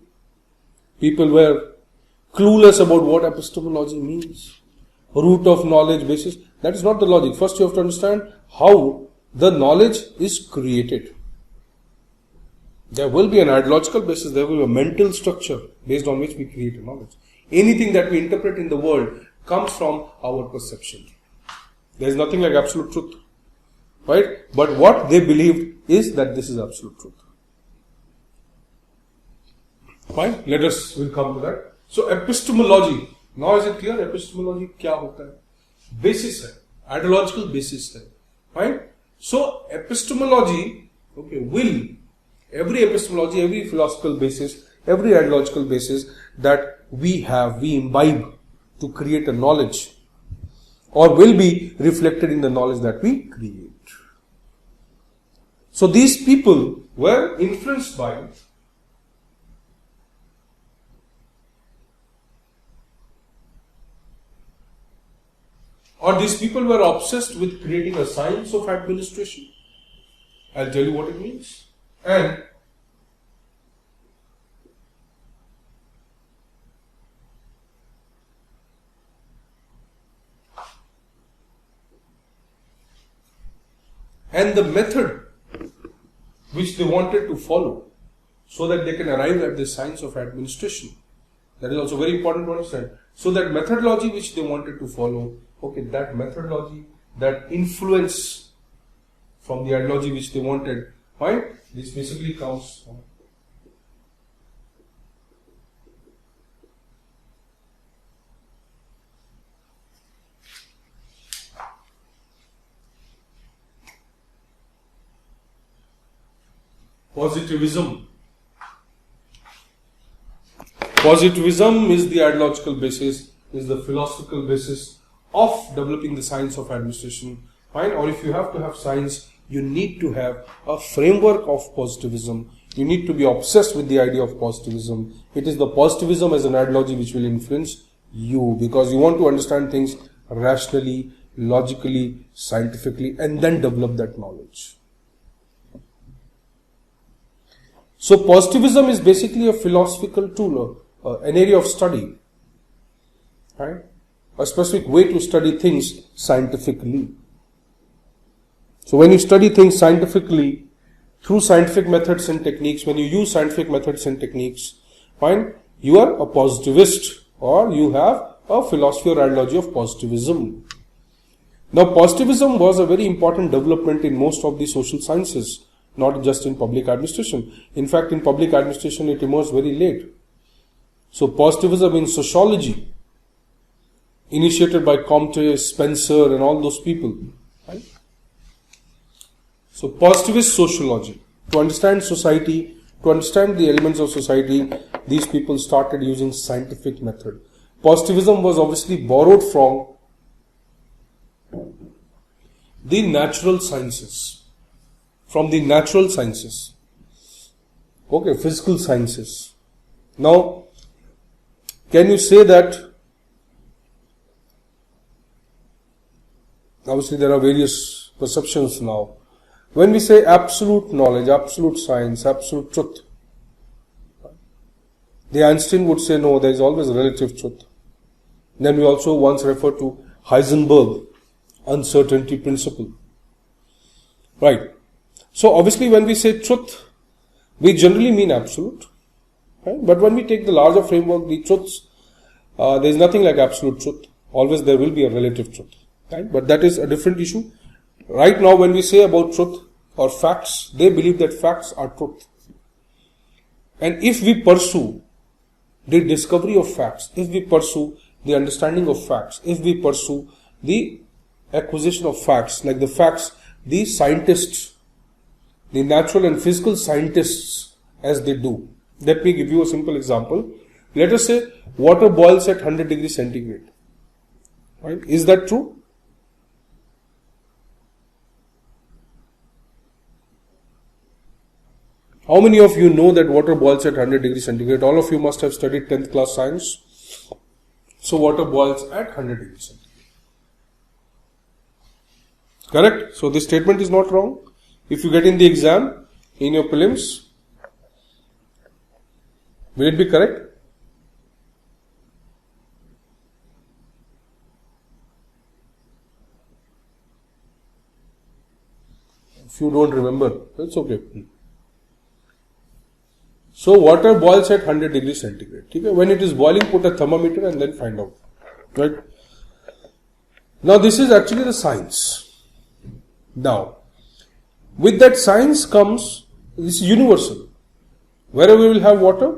People were clueless about what epistemology means. Root of knowledge basis. That is not the logic. First you have to understand how the knowledge is created. There will be an ideological basis, there will be a mental structure based on which we create a knowledge. Anything that we interpret in the world comes from our perception. There is nothing like absolute truth. Right? But what they believed is that this is absolute truth. Fine? We'll come to that. So epistemology. Now is it clear? Epistemology क्या होता है? Basis है. Ideological basis है. Fine? So, epistemology, every epistemology, every philosophical basis, every ideological basis that we imbibe to create a knowledge or will be reflected in the knowledge that we create. So, these people were influenced by or these people were obsessed with creating a science of administration. I'll tell you what it means. And the method which they wanted to follow so that they can arrive at the science of administration. That is also very important to understand. So that methodology which they wanted to follow, okay, that methodology, that influence from the ideology which they wanted, right? This basically comes from positivism. Positivism is the ideological basis, is the philosophical basis of developing the science of administration. Fine, or if you have to have science, you need to have a framework of positivism. You need to be obsessed with the idea of positivism. It is the positivism as an ideology which will influence you, because you want to understand things rationally, logically, scientifically, and then develop that knowledge. So positivism is basically a philosophical tool, an area of study, right? A specific way to study things scientifically. So when you study things scientifically, through scientific methods and techniques, when you use scientific methods and techniques, fine, you are a positivist, or you have a philosophy or ideology of positivism. Now positivism was a very important development in most of the social sciences, not just in public administration. In fact, in public administration it emerged very late. So positivism in sociology, initiated by Comte, Spencer and all those people, right? So positivist sociology, to understand society, to understand the elements of society, these people started using scientific method. Positivism was obviously borrowed from the natural sciences. Okay, physical sciences. Now, can you say that, obviously there are various perceptions now. When we say absolute knowledge, absolute science, absolute truth, the Einstein would say no, there is always relative truth. Then we also once referred to Heisenberg, uncertainty principle. Right. So obviously when we say truth, we generally mean absolute. Right? But when we take the larger framework, the truths, there is nothing like absolute truth. Always there will be a relative truth. Right? But that is a different issue. Right now when we say about truth or facts, they believe that facts are truth. And if we pursue the discovery of facts, if we pursue the understanding of facts, if we pursue the acquisition of facts, like the facts, the scientists, the natural and physical scientists, as they do. Let me give you a simple example. Let us say water boils at 100 degrees centigrade. Right? Is that true? How many of you know that water boils at 100 degrees centigrade? All of you must have studied 10th class science. So water boils at 100 degrees centigrade. Correct? So this statement is not wrong. If you get in the exam, in your prelims, will it be correct? If you don't remember, that's okay. So water boils at 100 degrees centigrade. Okay? When it is boiling, put a thermometer and then find out. Right? Now this is actually the science. Now, with that science comes, this is universal. Wherever we will have water,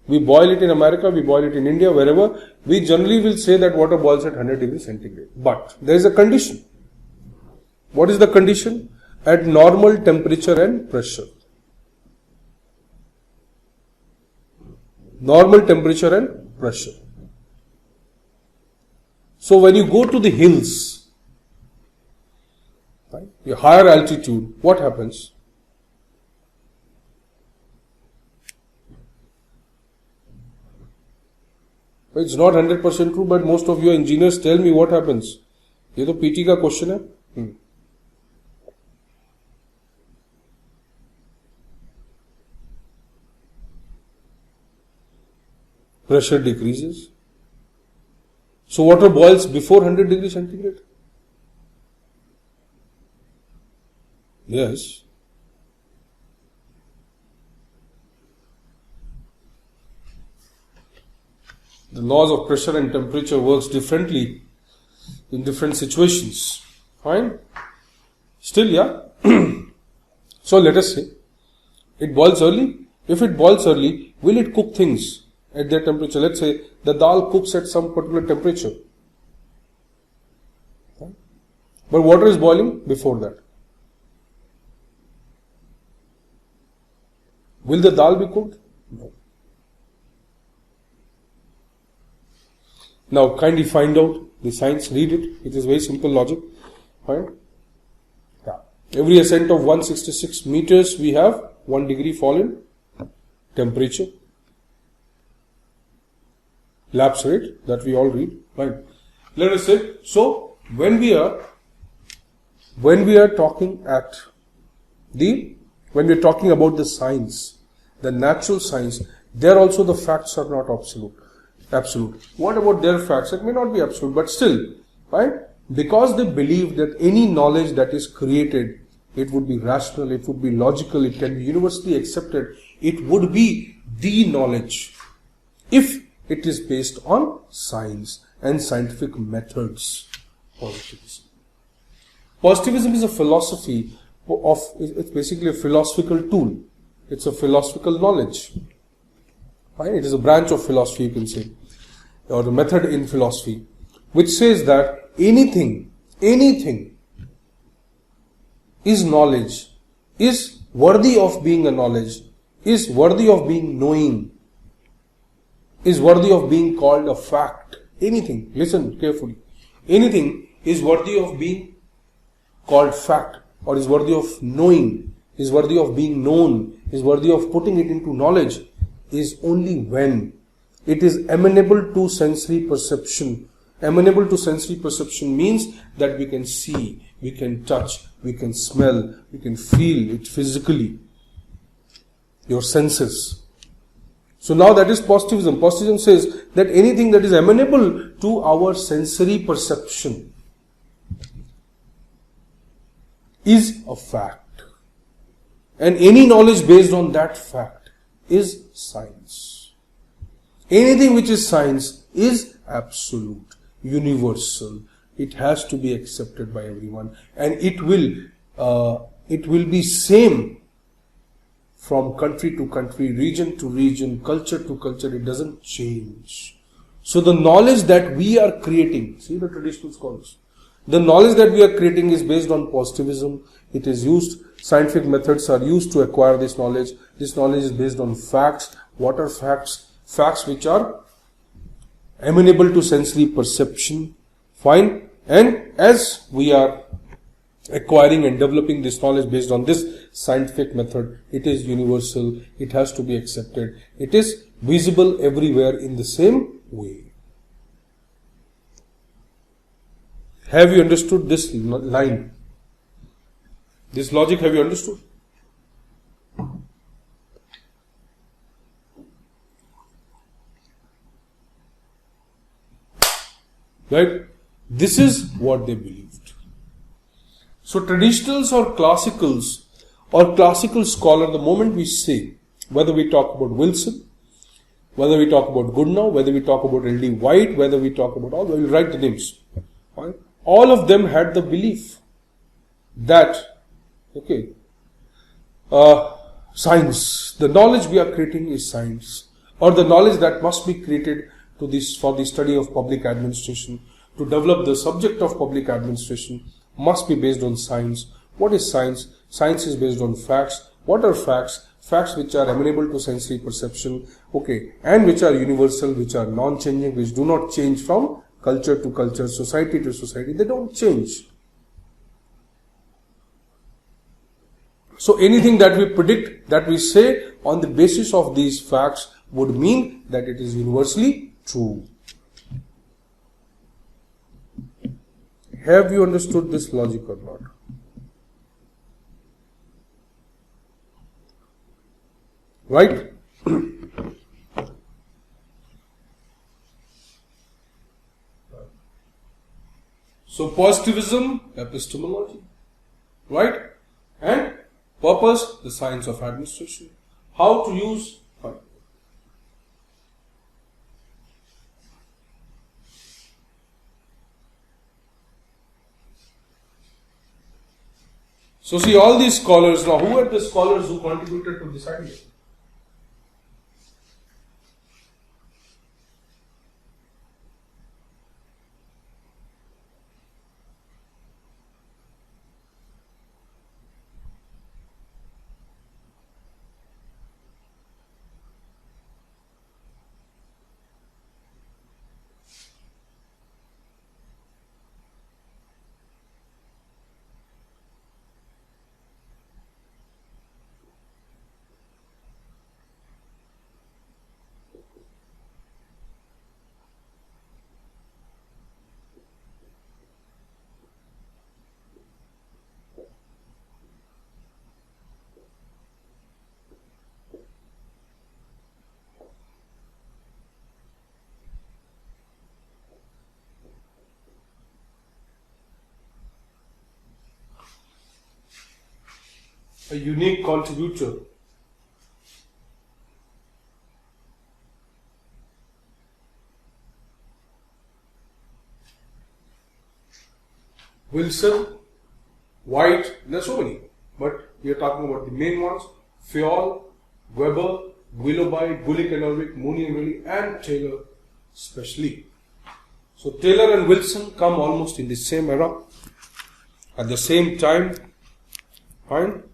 we boil it in America, we boil it in India, wherever, we generally will say that water boils at 100 degrees centigrade. But there is a condition. What is the condition? At normal temperature and pressure. Normal temperature and pressure. So when you go to the hills, right, your higher altitude, what happens? It's not 100% true, but most of your engineers tell me what happens. ये तो PT का question है. Pressure decreases. So water boils before 100 degrees centigrade. Yes. The laws of pressure and temperature works differently in different situations. Fine? Still, yeah? So let us say, it boils early. If it boils early, will it cook things at their temperature? Let's say the dal cooks at some particular temperature. But water is boiling before that. Will the dal be cooked? No. Now kindly find out the science, read it. It is very simple logic. Fine. Yeah. Every ascent of 166 meters we have 1 degree fall in temperature. Lapse rate that we all read. Fine. Let us say, so when we are talking about the science, the natural science, there also the facts are not absolute. What about their facts? It may not be absolute, but still, right? Because they believe that any knowledge that is created, it would be rational, it would be logical, it can be universally accepted, it would be the knowledge if it is based on science and scientific methods. Positivism is a philosophy it's basically a philosophical tool. It's a philosophical knowledge. Right? It is a branch of philosophy, you can say, or a method in philosophy, which says that anything is knowledge, is worthy of being a knowledge, is worthy of being knowing, is worthy of being called a fact. Anything, listen carefully, anything is worthy of being called fact, or is worthy of knowing, is worthy of being known, is worthy of putting it into knowledge, is only when it is amenable to sensory perception. Amenable to sensory perception means that we can see, we can touch, we can smell, we can feel it physically. Your senses. So now that is positivism. Positivism says that anything that is amenable to our sensory perception is a fact. And any knowledge based on that fact is science. Anything which is science is absolute, universal. It has to be accepted by everyone, and it will be same from country to country, region to region, culture to culture. It doesn't change. So the knowledge that we are creating, see the traditional scholars, the knowledge that we are creating is based on positivism. It is used, scientific methods are used to acquire this knowledge. This knowledge is based on facts. What are facts? Facts which are amenable to sensory perception. Fine. And as we are acquiring and developing this knowledge based on this scientific method, it is universal. It has to be accepted. It is visible everywhere in the same way. Have you understood this line? This logic, have you understood? Right? This is what they believed. So traditionals or classicals or classical scholar, the moment we say, whether we talk about Wilson, whether we talk about Goodenough, whether we talk about L.D. White, whether we talk about all, we will write the names. Right? All of them had the belief that, science, the knowledge we are creating is science, or the knowledge that must be created for the study of public administration, to develop the subject of public administration, must be based on science. What is science? Science is based on facts. What are facts? Facts which are amenable to sensory perception, and which are universal, which are non-changing, which do not change from culture to culture, society to society. They don't change. So anything that we predict, that we say on the basis of these facts would mean that it is universally true. Have you understood this logic or not? Right? So positivism, epistemology, right? And purpose, the science of administration. How to use, So see all these scholars. Now who are the scholars who contributed to this idea? A unique contributor. Wilson, White, there are so many, but we are talking about the main ones: Fayol, Weber, Willoughby, Gulick and Ulrich, Mooney and Rayleigh, and Taylor especially. So Taylor and Wilson come almost in the same era, at the same time. Fine.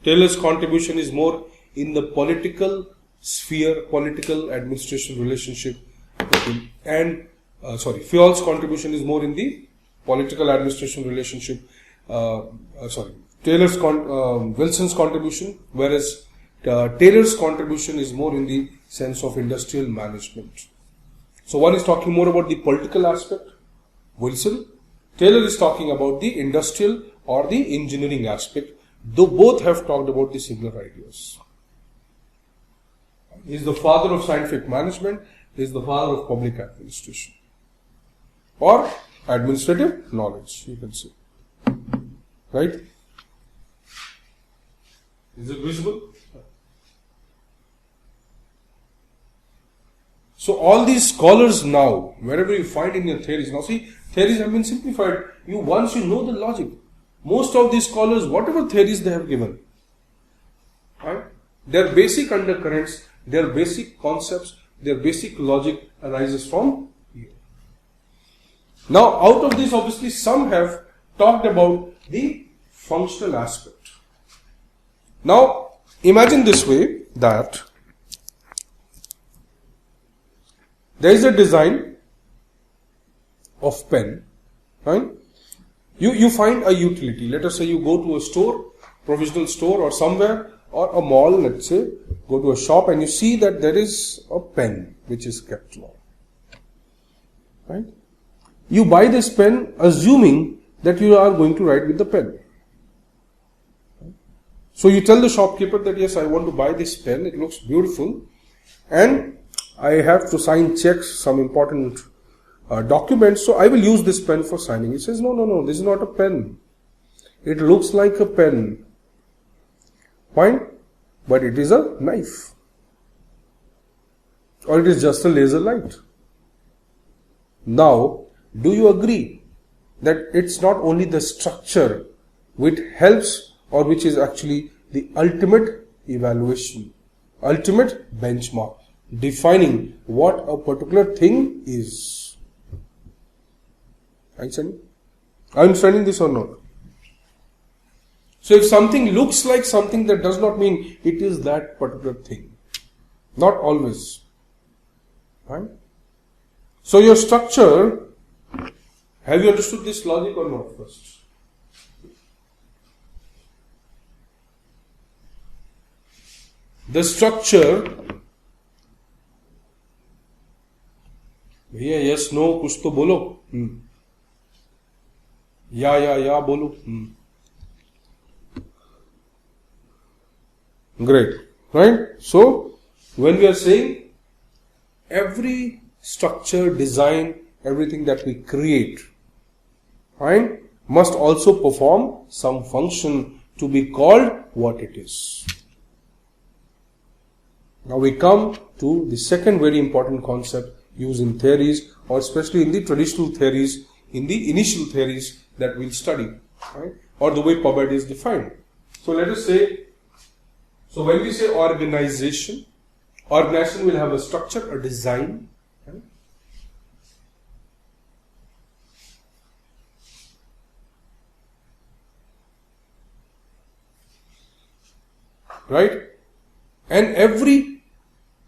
Taylor's contribution is more in the political sphere, political administration relationship, and Fayol's contribution is more in the political administration relationship. Wilson's contribution, whereas Taylor's contribution is more in the sense of industrial management. So one is talking more about the political aspect, Wilson. Taylor is talking about the industrial or the engineering aspect, though both have talked about the similar ideas. He is the father of scientific management, he is the father of public administration, or administrative knowledge, you can say. Right? Is it visible? So all these scholars now, wherever you find in your theories, now see, theories have been simplified. Once you know the logic, most of these scholars, whatever theories they have given, right, their basic undercurrents, their basic concepts, their basic logic arises from here. Now, out of this, obviously, some have talked about the functional aspect. Now, imagine this way, that there is a design of pen, right? You find a utility. Let us say you go to a store, provisional store or somewhere, or a mall, let's say, go to a shop and you see that there is a pen which is kept long. Right? You buy this pen assuming that you are going to write with the pen. So you tell the shopkeeper that yes, I want to buy this pen, it looks beautiful, and I have to sign checks, some important documents, so I will use this pen for signing. He says, no, this is not a pen. It looks like a pen. Fine, but it is a knife. Or it is just a laser light. Now, do you agree that it's not only the structure which helps or which is actually the ultimate evaluation, ultimate benchmark, defining what a particular thing is? Are you understanding this or not? So if something looks like something, that does not mean it is that particular thing. Not always. Right? So your structure, have you understood this logic or not first? The structure, भैया yes, no, कुछ तो बोलो. या बोलो. Great. Right? So, when we are saying every structure, design, everything that we create, right, must also perform some function to be called what it is. Now we come to the second very important concept used in theories, or especially in the traditional theories, in the initial theories that we'll study. Right? or the way PubMed is defined. So let us say, so when we say organization will have a structure, a design, right? And every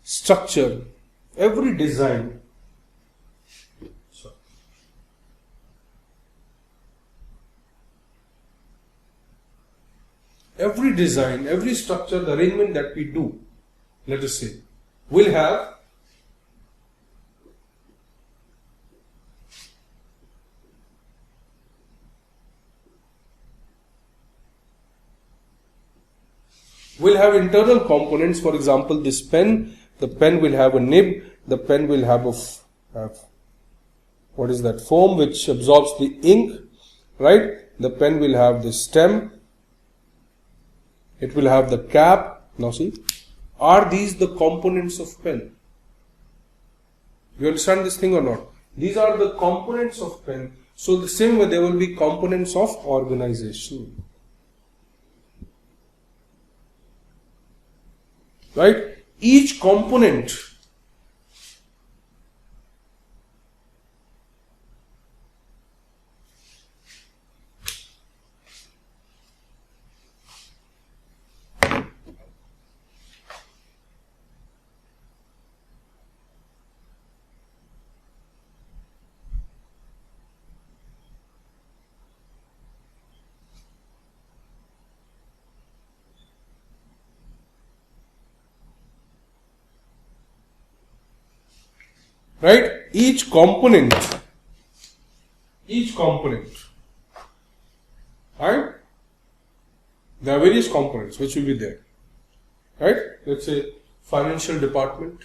structure, every design, every structure, the arrangement that we do, let us say, will have internal components. For example, this pen, the pen will have a nib, the pen will have what is that, foam which absorbs the ink, right? The pen will have the stem, it will have the cap. Now see, are these the components of pen? You understand this thing or not? These are the components of pen. So the same way there will be components of organization. Right? Each component right? Each component, right? There are various components which will be there, right? Let's say financial department,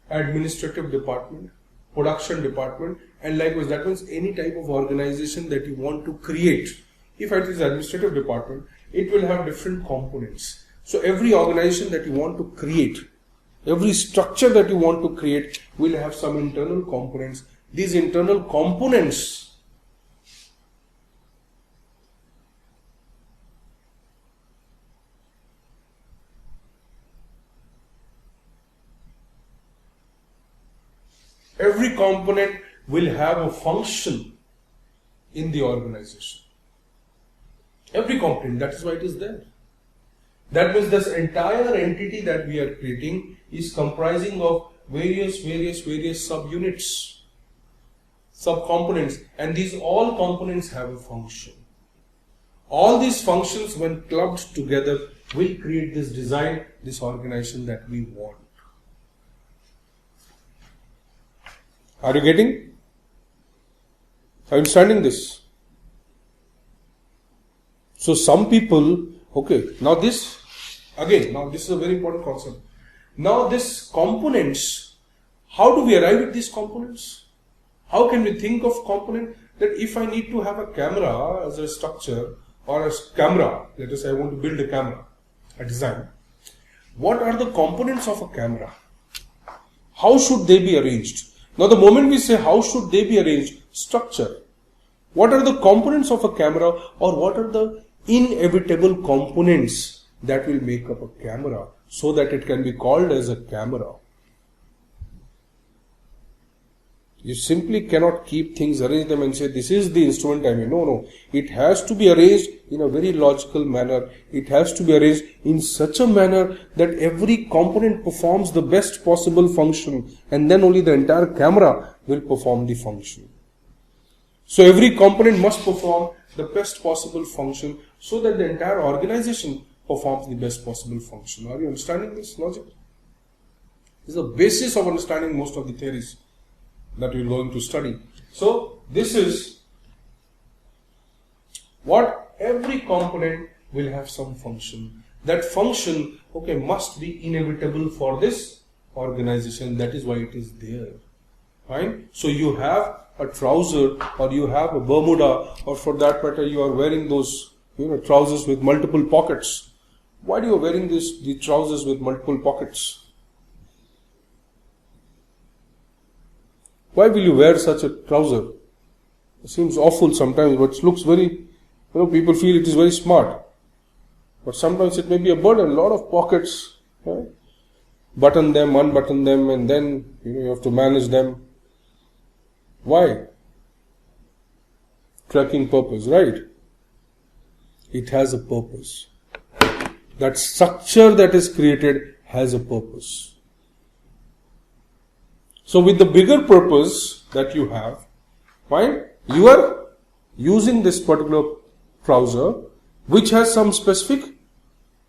administrative department, production department, and likewise that means any type of organization that you want to create. If it is administrative department, it will have different components. So every organization that you want to create, every structure that you want to create will have some internal components. These internal components every component will have a function in the organization. Every component, that is why it is there. That means this entire entity that we are creating is comprising of various subunits, subcomponents, and these all components have a function. All these functions when clubbed together will create this design, this organization that we want. Are you getting? Are you understanding this? So some people, okay, now this is a very important concept. Now this components, how do we arrive at these components? How can we think of component that if I need to have a camera as a structure or a camera, let us say I want to build a camera, a design. What are the components of a camera? How should they be arranged? Now the moment we say how should they be arranged, structure. What are the components of a camera, or what are the inevitable components that will make up a camera so that it can be called as a camera? You simply cannot keep things, arrange them and say this is the instrument I mean. No. It has to be arranged in a very logical manner. It has to be arranged in such a manner that every component performs the best possible function, and then only the entire camera will perform the function. So every component must perform the best possible function so that the entire organization performs the best possible function. Are you understanding this logic? This is the basis of understanding most of the theories that we are going to study. So this is what every component will have some function. That function, okay, must be inevitable for this organization. That is why it is there. Fine. So you have a trouser, or you have a Bermuda, or for that matter you are wearing those trousers with multiple pockets. Why do you are wearing the trousers with multiple pockets? Why will you wear such a trouser? It seems awful sometimes, but it looks very People feel it is very smart. But sometimes it may be a burden, a lot of pockets. Right? Button them, unbutton them, and then you have to manage them. Why? Tracking purpose, right? It has a purpose. That structure that is created has a purpose. So with the bigger purpose that you have, fine, you are using this particular trouser which has some specific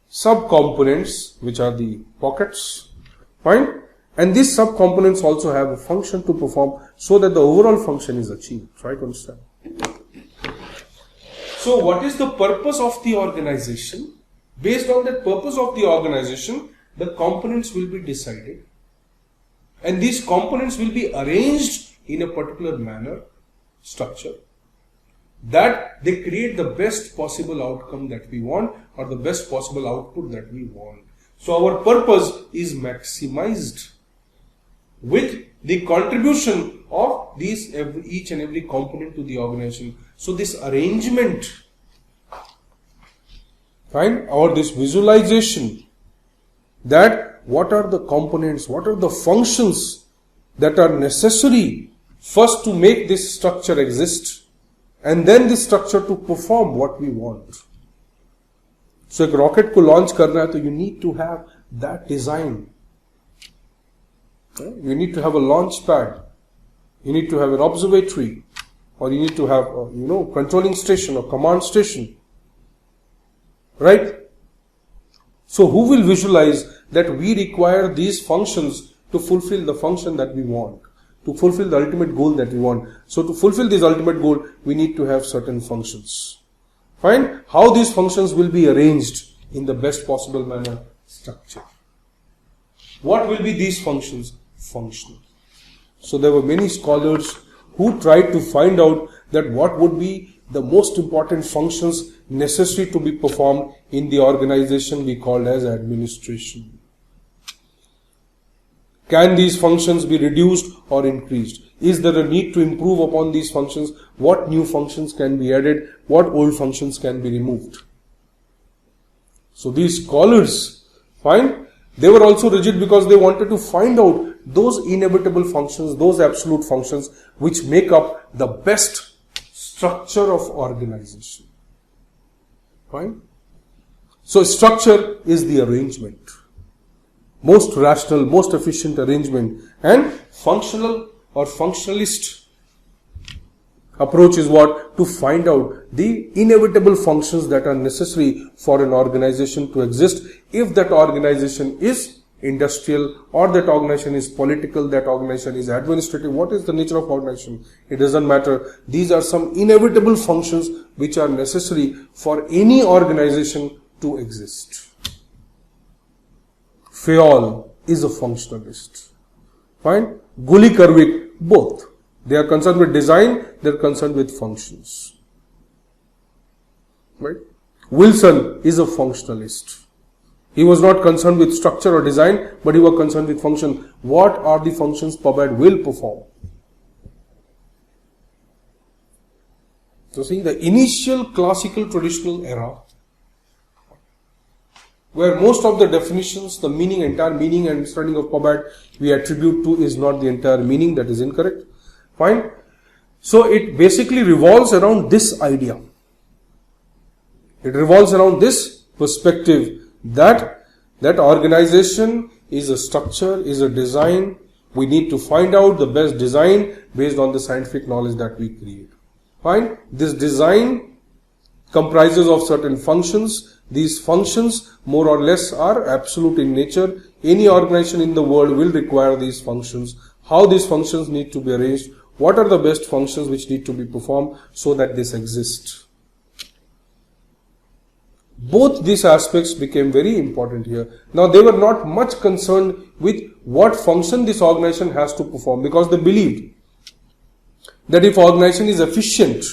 sub-components which are the pockets, fine, and these sub-components also have a function to perform so that the overall function is achieved. Try to understand. So what is the purpose of the organization? Based on that purpose of the organization, the components will be decided, and these components will be arranged in a particular manner, structure, that they create the best possible outcome that we want, or the best possible output that we want. So our purpose is maximized with the contribution of each and every component to the organization. So this arrangement, fine, or this visualization, that what are the components, what are the functions that are necessary first to make this structure exist, and then this structure to perform what we want. So if rocket को launch करना है तो you need to have that design. You need to have a launch pad, you need to have an observatory, or you need to have a, controlling station or command station, right? So who will visualize that we require these functions to fulfill the function that we want, to fulfill the ultimate goal that we want? So to fulfill this ultimate goal, we need to have certain functions. Fine? How these functions will be arranged in the best possible manner? Structure. What will be these functions? Functional. So there were many scholars who tried to find out that what would be the most important functions necessary to be performed in the organization we called as administration. Can these functions be reduced or increased? Is there a need to improve upon these functions? What new functions can be added? What old functions can be removed? So these scholars, fine, they were also rigid because they wanted to find out those inevitable functions, those absolute functions which make up the best structure of organization. Fine? So structure is the arrangement. Most rational, most efficient arrangement, and functional or functionalist approach is what? To find out the inevitable functions that are necessary for an organization to exist. If that organization is industrial, or that organization is political, that organization is administrative, what is the nature of organization? It doesn't matter. These are some inevitable functions which are necessary for any organization to exist. Fayol is a functionalist. Fine? Gully Kervik, both. They are concerned with design, they are concerned with functions. Right? Wilson is a functionalist. He was not concerned with structure or design, but he was concerned with function. What are the functions PubAd will perform? So see, the initial classical traditional era, where most of the definitions, the meaning, entire meaning and studying of PubAd we attribute to is not the entire meaning, that is incorrect. Fine. So it basically revolves around this idea. It revolves around this perspective that organization is a structure, is a design. We need to find out the best design based on the scientific knowledge that we create. Fine. This design comprises of certain functions. These functions more or less are absolute in nature. Any organization in the world will require these functions. How these functions need to be arranged? What are the best functions which need to be performed so that this exists? Both these aspects became very important here. Now they were not much concerned with what function this organization has to perform, because they believed that if organization is efficient,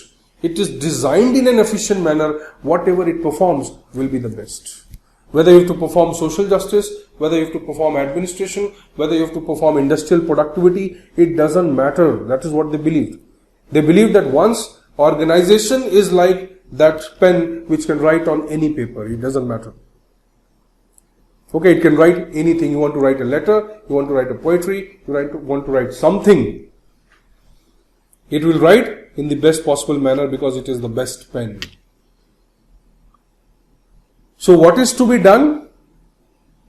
it is designed in an efficient manner, whatever it performs will be the best. Whether you have to perform social justice, whether you have to perform administration, whether you have to perform industrial productivity, it doesn't matter. That is what they believed. They believed that once organization is like that pen which can write on any paper. It doesn't matter. Okay, it can write anything. You want to write a letter, you want to write a poetry, you want to write something. It will write in the best possible manner because it is the best pen. So what is to be done,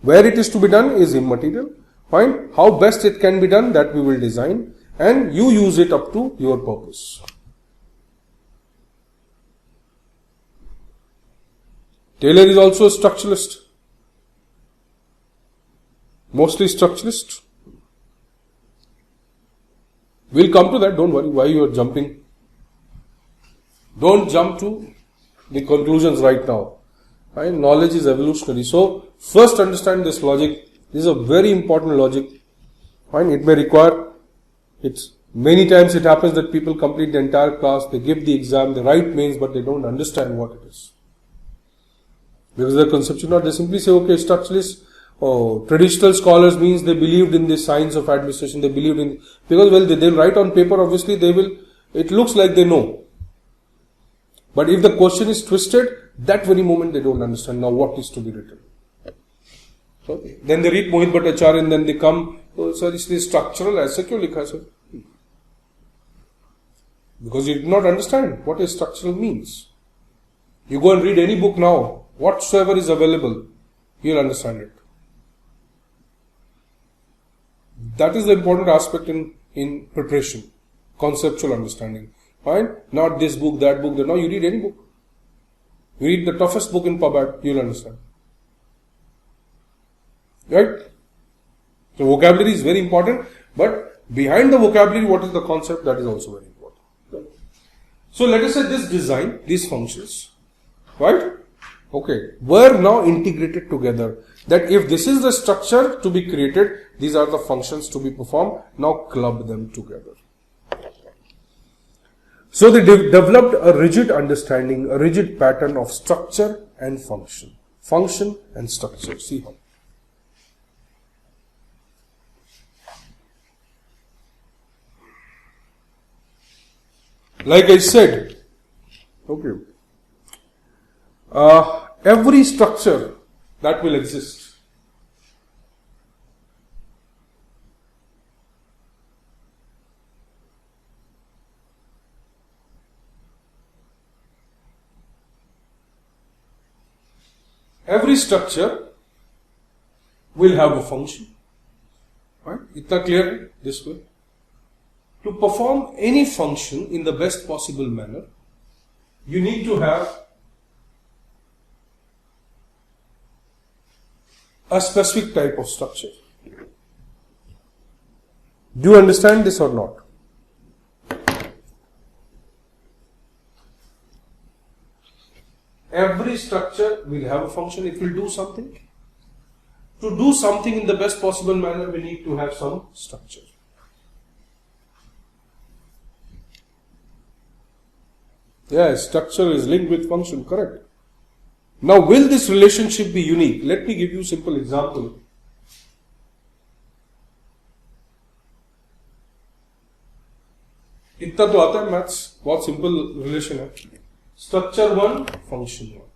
where it is to be done is immaterial. Fine. How best it can be done, that we will design, and you use it up to your purpose. Taylor is also a structuralist. Mostly structuralist. We'll come to that, don't worry, why you are jumping. Don't jump to the conclusions right now. Right? Knowledge is evolutionary. So, first understand this logic. This is a very important logic. Fine, it may require, many times it happens that people complete the entire class, they give the exam, they write mains, but they don't understand what it is. Because the conception, not they simply say, okay, structuralists, traditional scholars means they believed in the science of administration, they believed in, because well, they'll write on paper, obviously it looks like they know. But if the question is twisted, that very moment they don't understand now what is to be written. So, then they read Mohit Bhattacharya and then they come, oh sir, is this structural? ऐसे क्यों लिखा sir? Because you did not understand what a structural means. You go and read any book now, whatsoever is available, you'll understand it. That is the important aspect in preparation, conceptual understanding. Fine? Not this book, that book, that. No, you read any book. You read the toughest book in PubAd, you'll understand. Right? So vocabulary is very important, but behind the vocabulary, what is the concept? That is also very important. Right? So let us say this design, these functions, right? Okay, were now integrated together. That if this is the structure to be created, these are the functions to be performed. Now club them together. So they developed a rigid understanding, a rigid pattern of structure and function. Function and structure. See how. Like I said, okay, every structure that will exist, every structure will have a function. Right? Itna clear this way? To perform any function in the best possible manner, you need to have a specific type of structure. Do you understand this or not? Every structure will have a function, it will do something. To do something in the best possible manner, we need to have some structure. Yes, structure is linked with function, correct. Now, will this relationship be unique? Let me give you a simple example. इतना तो आता है maths, बहुत simple relation है. Structure 1, function 1.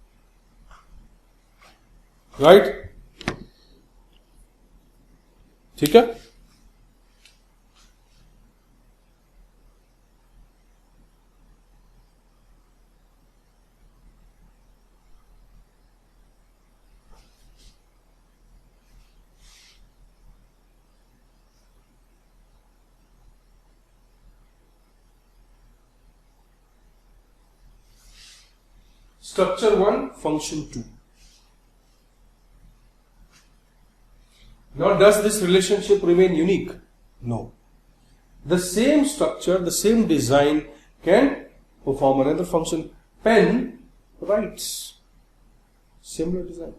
Right? ठीक है? Structure 1, function 2. Now, does this relationship remain unique? No. The same structure, the same design can perform another function. Pen writes. Similar design.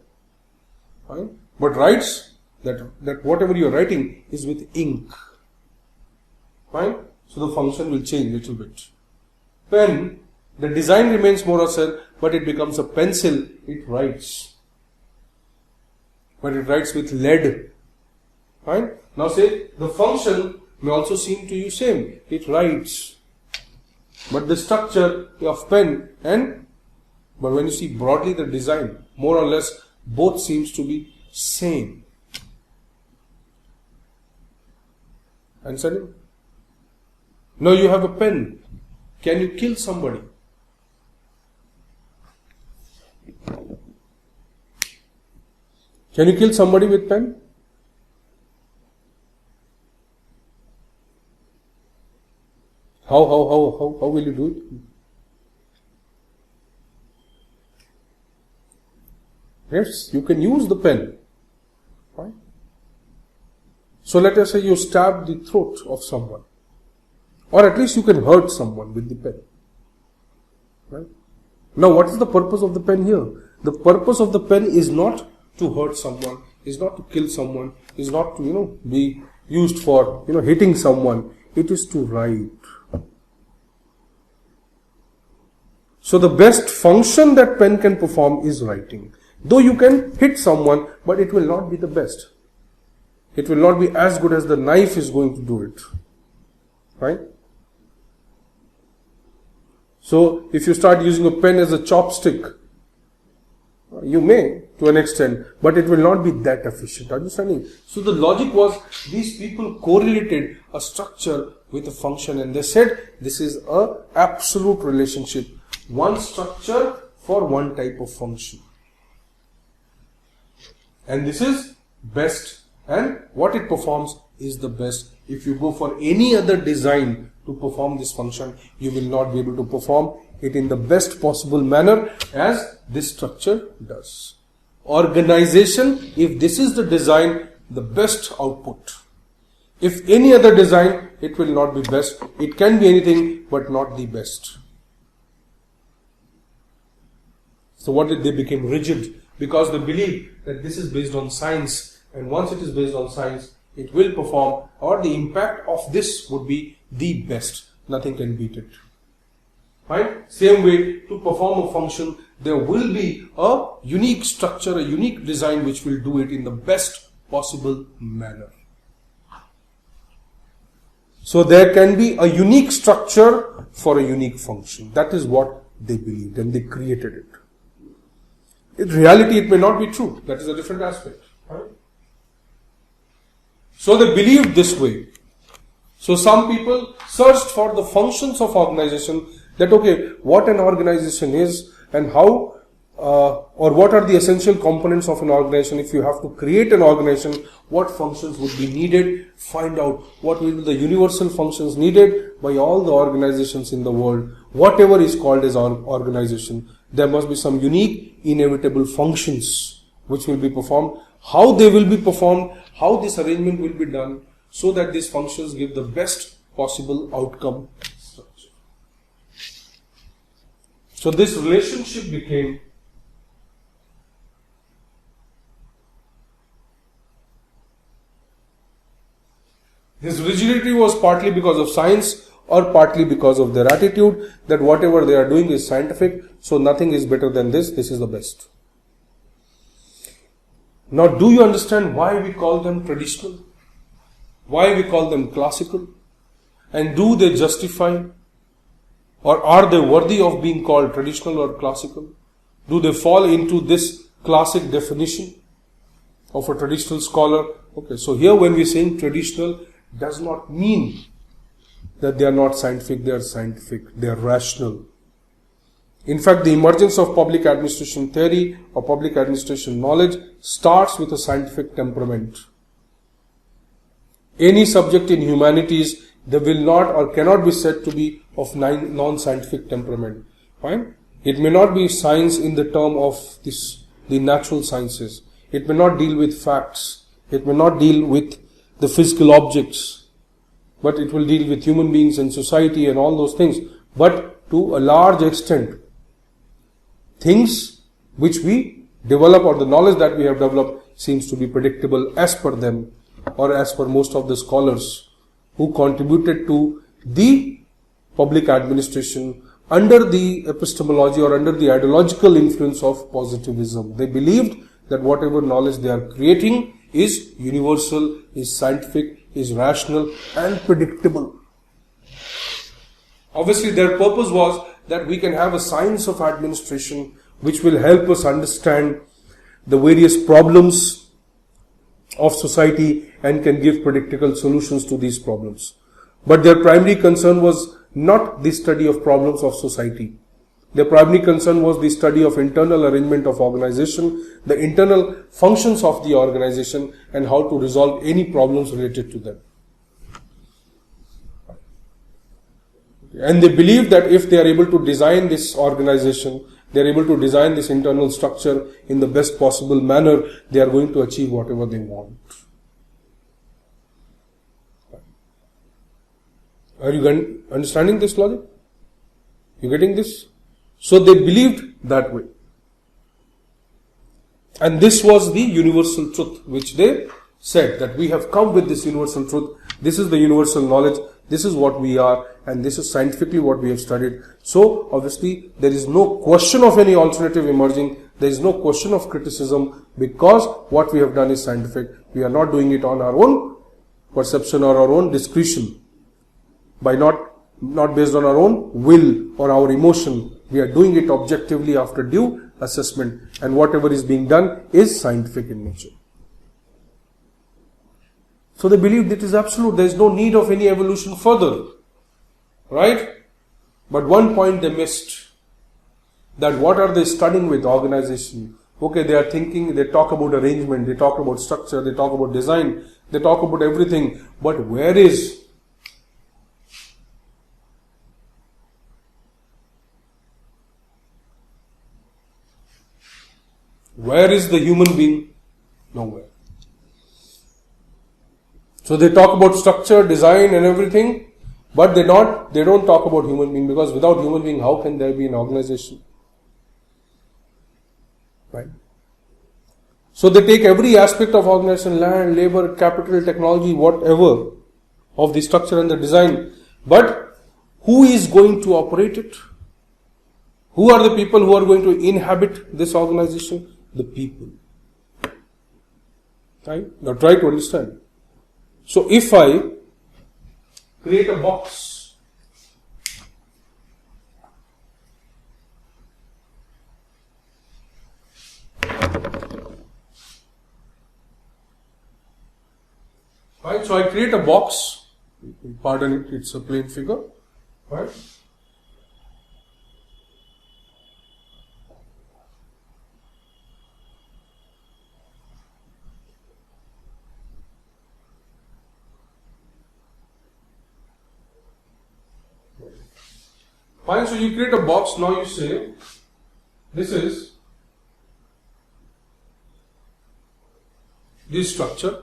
Fine. But writes that whatever you are writing is with ink. Fine. So the function will change a little bit. Pen, the design remains more or less, but it becomes a pencil. It writes. But it writes with lead. Fine. Now say the function may also seem to you same. It writes. But the structure of pen and But when you see broadly the design, more or less, both seems to be same. Understanding? Now you have a pen. Can you kill somebody? Can you kill somebody with pen? How will you do it? Yes, you can use the pen. Right? So let us say you stab the throat of someone. Or at least you can hurt someone with the pen. Right? Now what is the purpose of the pen here? The purpose of the pen is not to hurt someone, is not to kill someone, is not to, be used for, hitting someone. It is to write. So the best function that pen can perform is writing. Though you can hit someone, but it will not be the best. It will not be as good as the knife is going to do it. Right? So if you start using a pen as a chopstick, you may to an extent, but it will not be that efficient. Understanding? So the logic was these people correlated a structure with a function, and they said this is a absolute relationship. One structure for one type of function. And this is best, and what it performs is the best. If you go for any other design to perform this function, you will not be able to perform it in the best possible manner as this structure does. Organization, if this is the design, the best output. If any other design, it will not be best. It can be anything, but not the best. So what did they become rigid? Because they believe that this is based on science, and once it is based on science, it will perform, or the impact of this would be the best. Nothing can beat it. Right? Same way, to perform a function, there will be a unique structure, a unique design which will do it in the best possible manner. So there can be a unique structure for a unique function. That is what they believed, and they created it. In reality, it may not be true. That is a different aspect. Right? So they believed this way. So some people searched for the functions of organization, that okay, what an organization is and how or what are the essential components of an organization. If you have to create an organization, what functions would be needed? Find out what will be the universal functions needed by all the organizations in the world. Whatever is called as an organization, there must be some unique, inevitable functions which will be performed. How they will be performed, how this arrangement will be done, so that these functions give the best possible outcome. So this relationship became this rigidity was partly because of science or partly because of their attitude that whatever they are doing is scientific, so nothing is better than this, this is the best. Now, do you understand why we call them traditional? Why we call them classical? And do they justify, or are they worthy of being called traditional or classical? Do they fall into this classic definition of a traditional scholar? Okay, so here when we are saying traditional, does not mean that they are not scientific, they are scientific, they are rational. In fact, the emergence of public administration theory or public administration knowledge starts with a scientific temperament. Any subject in humanities, they will not or cannot be said to be of non-scientific temperament. Fine? It may not be science in the term of the natural sciences. It may not deal with facts. It may not deal with the physical objects, but it will deal with human beings and society and all those things. But to a large extent, things which we develop or the knowledge that we have developed seems to be predictable as per them or as per most of the scholars who contributed to the public administration under the epistemology or under the ideological influence of positivism. They believed that whatever knowledge they are creating is universal, is scientific, is rational and predictable. Obviously their purpose was that we can have a science of administration which will help us understand the various problems of society and can give practical solutions to these problems. But their primary concern was not the study of problems of society. Their primary concern was the study of internal arrangement of organization, the internal functions of the organization, and how to resolve any problems related to them. And they believe that if they are able to design this organization, they are able to design this internal structure in the best possible manner, they are going to achieve whatever they want. Are you understanding this logic? You getting this? So they believed that way. And this was the universal truth which they said, that we have come with this universal truth. This is the universal knowledge. This is what we are, and this is scientifically what we have studied. So obviously there is no question of any alternative emerging. There is no question of criticism, because what we have done is scientific. We are not doing it on our own perception or our own discretion, by not based on our own will or our emotion. We are doing it objectively after due assessment, and whatever is being done is scientific in nature. So they believed it is absolute. There is no need of any evolution further. Right? But one point they missed. That what are they studying with? Organization. Okay, they are thinking, they talk about arrangement, they talk about structure, they talk about design, they talk about everything. But where is the human being? Nowhere. So they talk about structure, design and everything, but they don't talk about human being, because without human being, how can there be an organization? Right? So they take every aspect of organization, land, labor, capital, technology, whatever, of the structure and the design, but who is going to operate it? Who are the people who are going to inhabit this organization? The people. Right? Now try to understand. So if I create a box, right? So I create a box, pardon it, it's a plain figure, right? Fine, so you create a box, now you say, this is this structure,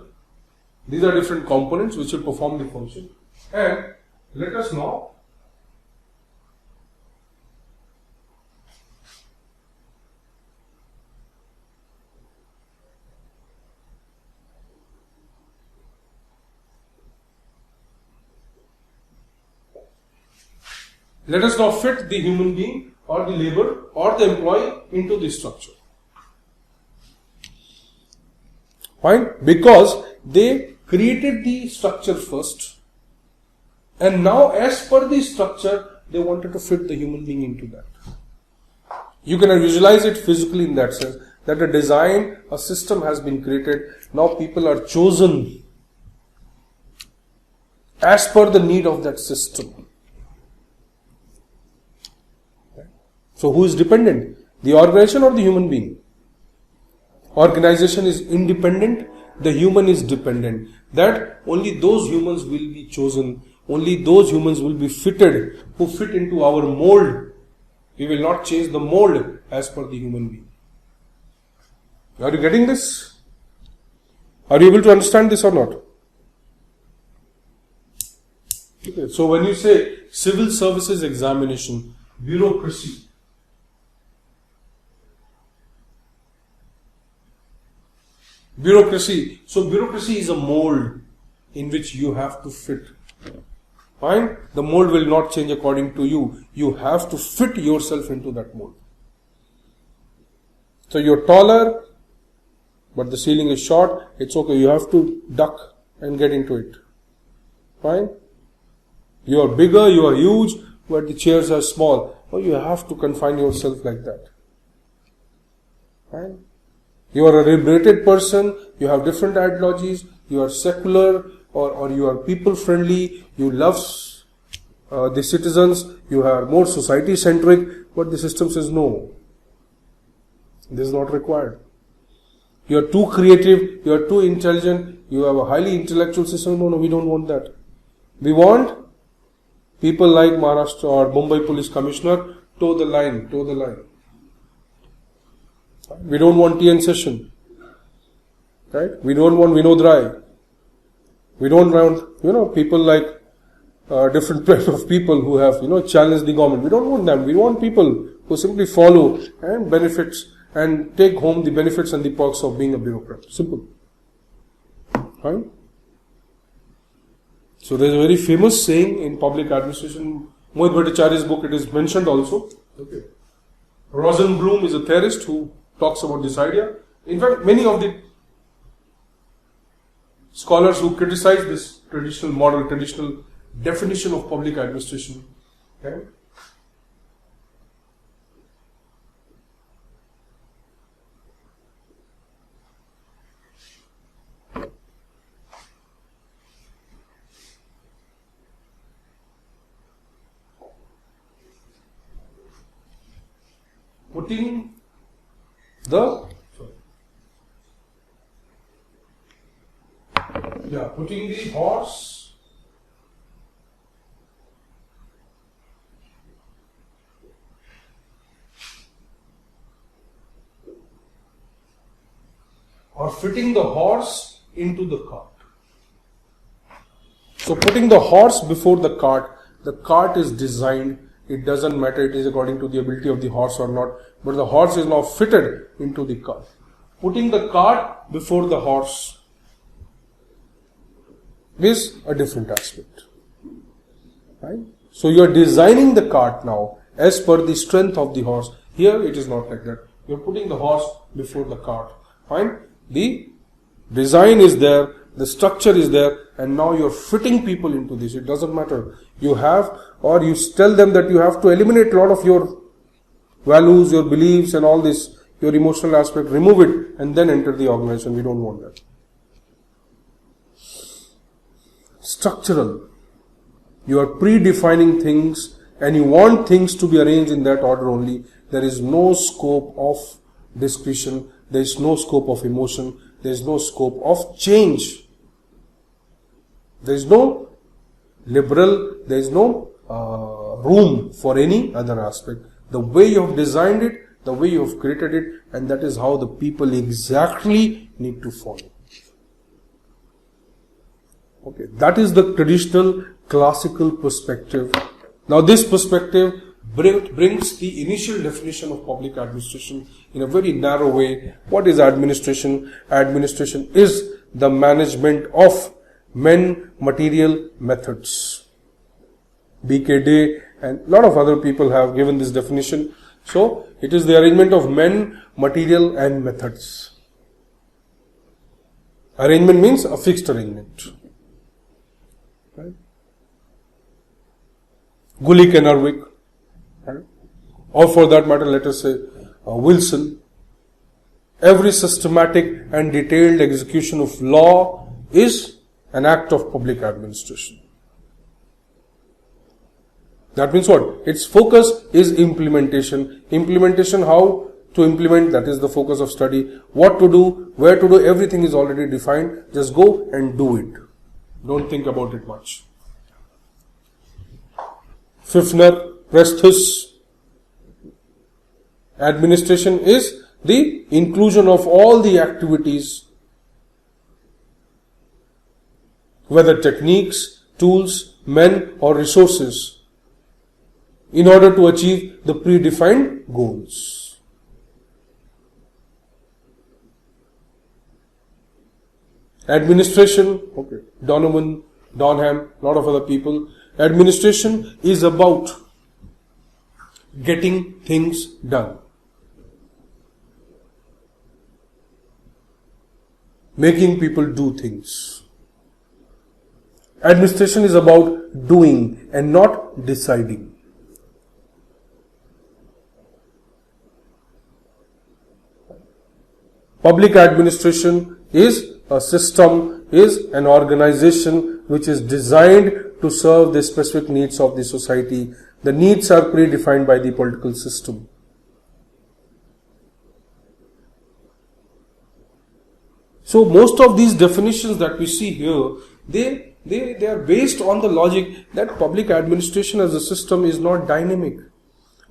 these are different components which will perform the function, and let us now fit the human being or the labor or the employee into this structure. Fine? Because they created the structure first, and now as per the structure, they wanted to fit the human being into that. You can visualize it physically in that sense, that a design, a system has been created. Now people are chosen as per the need of that system. So who is dependent? The organization or the human being? Organization is independent, the human is dependent. That only those humans will be chosen, only those humans will be fitted who fit into our mold. We will not change the mold as per the human being. Are you getting this? Are you able to understand this or not? Okay. So when you say civil services examination, bureaucracy, so bureaucracy is a mold in which you have to fit. Fine? The mold will not change according to you. You have to fit yourself into that mold. So you're taller, but the ceiling is short. It's okay. You have to duck and get into it. Fine? You are bigger, you are huge, but the chairs are small. Or you have to confine yourself like that. Right? You are a liberated person, you have different ideologies, you are secular or you are people friendly, you love the citizens, you are more society centric, but the system says no, this is not required. You are too creative, you are too intelligent, you have a highly intellectual system. No, we don't want that. We want people like Maharashtra or Mumbai Police Commissioner, toe the line. We don't want TN Session. Right? We don't want Vinod Rai. We don't want, people like different types of people who have, challenged the government. We don't want them. We want people who simply follow and benefits and take home the benefits and the perks of being a bureaucrat. Simple. Right? So there is a very famous saying in public administration, Mohit Bhattacharya's book, it is mentioned also. Okay. Rosenblum is a theorist who talks about this idea. In fact, many of the scholars who criticize this traditional model, traditional definition of public administration, okay, putting the horse or fitting the horse into the cart. So putting the horse before the cart is designed, it doesn't matter it is according to the ability of the horse or not, but the horse is now fitted into the cart. Putting the cart before the horse is a different aspect. Right? So you are designing the cart now as per the strength of the horse. Here it is not like that. You are putting the horse before the cart. Fine? The design is there, the structure is there, and now you are fitting people into this. It doesn't matter. You have, or you tell them that you have to eliminate a lot of your values, your beliefs and all this, your emotional aspect, remove it and then enter the organization. We don't want that. Structural. You are predefining things and you want things to be arranged in that order only. There is no scope of discretion. There is no scope of emotion. There is no scope of change. There is no liberal, there is no room for any other aspect. The way you have designed it, the way you have created it, and that is how the people exactly need to follow. Okay, that is the traditional classical perspective. Now this perspective brings the initial definition of public administration in a very narrow way. What is administration? Administration is the management of men, material, methods. B.K. Day and a lot of other people have given this definition. So, it is the arrangement of men, material and methods. Arrangement means a fixed arrangement. Right? Gulick and Erwick, right? Or for that matter, let us say Wilson. Every systematic and detailed execution of law is an act of public administration. That means what? Its focus is implementation. Implementation, how to implement, that is the focus of study. What to do, where to do, everything is already defined. Just go and do it. Don't think about it much. Fifner, Presthus. Administration is the inclusion of all the activities, whether techniques, tools, men or resources, in order to achieve the predefined goals. Administration, okay, Donovan, Donham, a lot of other people. Administration is about getting things done. Making people do things. Administration is about doing and not deciding. Public administration is a system, is an organization which is designed to serve the specific needs of the society. The needs are predefined by the political system. So most of these definitions that we see here, they are based on the logic that public administration as a system is not dynamic.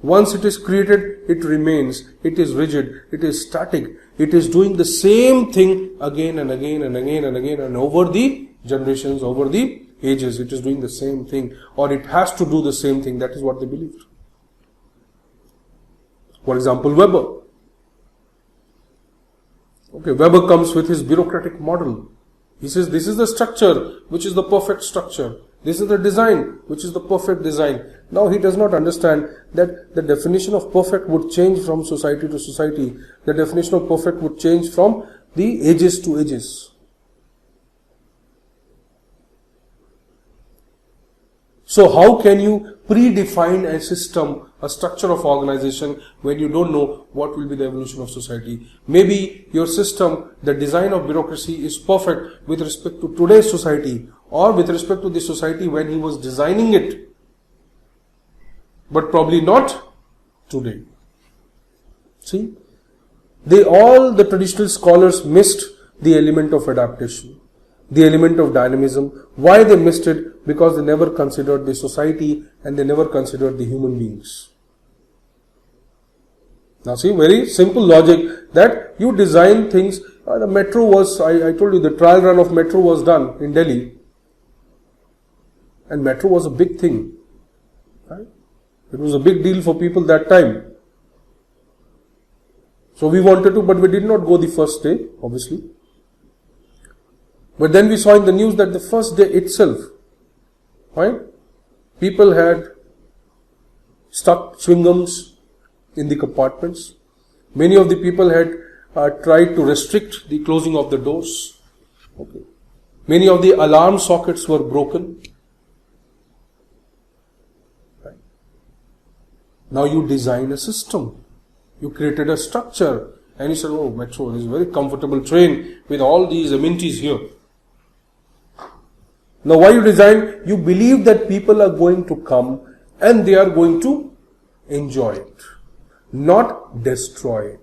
Once it is created, it remains. It is rigid. It is static. It is doing the same thing again and again and again and again and over the generations, over the ages. It is doing the same thing, or it has to do the same thing. That is what they believed. For example, Weber. Okay, Weber comes with his bureaucratic model. He says this is the structure which is the perfect structure. This is the design which is the perfect design. Now he does not understand that the definition of perfect would change from society to society. The definition of perfect would change from the ages to ages. So how can you predefine a system, a structure of organization, when you don't know what will be the evolution of society? Maybe your system, the design of bureaucracy is perfect with respect to today's society or with respect to the society when he was designing it, but probably not today. See, the traditional scholars missed the element of adaptation, the element of dynamism. Why they missed it? Because they never considered the society and they never considered the human beings. Now see, very simple logic that you design things. The metro was, I told you, the trial run of metro was done in Delhi. And metro was a big thing. Right? It was a big deal for people that time. So we wanted to, but we did not go the first day, obviously. But then we saw in the news that the first day itself, right, people had stuck chewing gums in the compartments. Many of the people had tried to restrict the closing of the doors. Okay. Many of the alarm sockets were broken. Right. Now you design a system. You created a structure and you said, oh, metro is a very comfortable train with all these amenities here. Now why you design? You believe that people are going to come and they are going to enjoy it, not destroy it.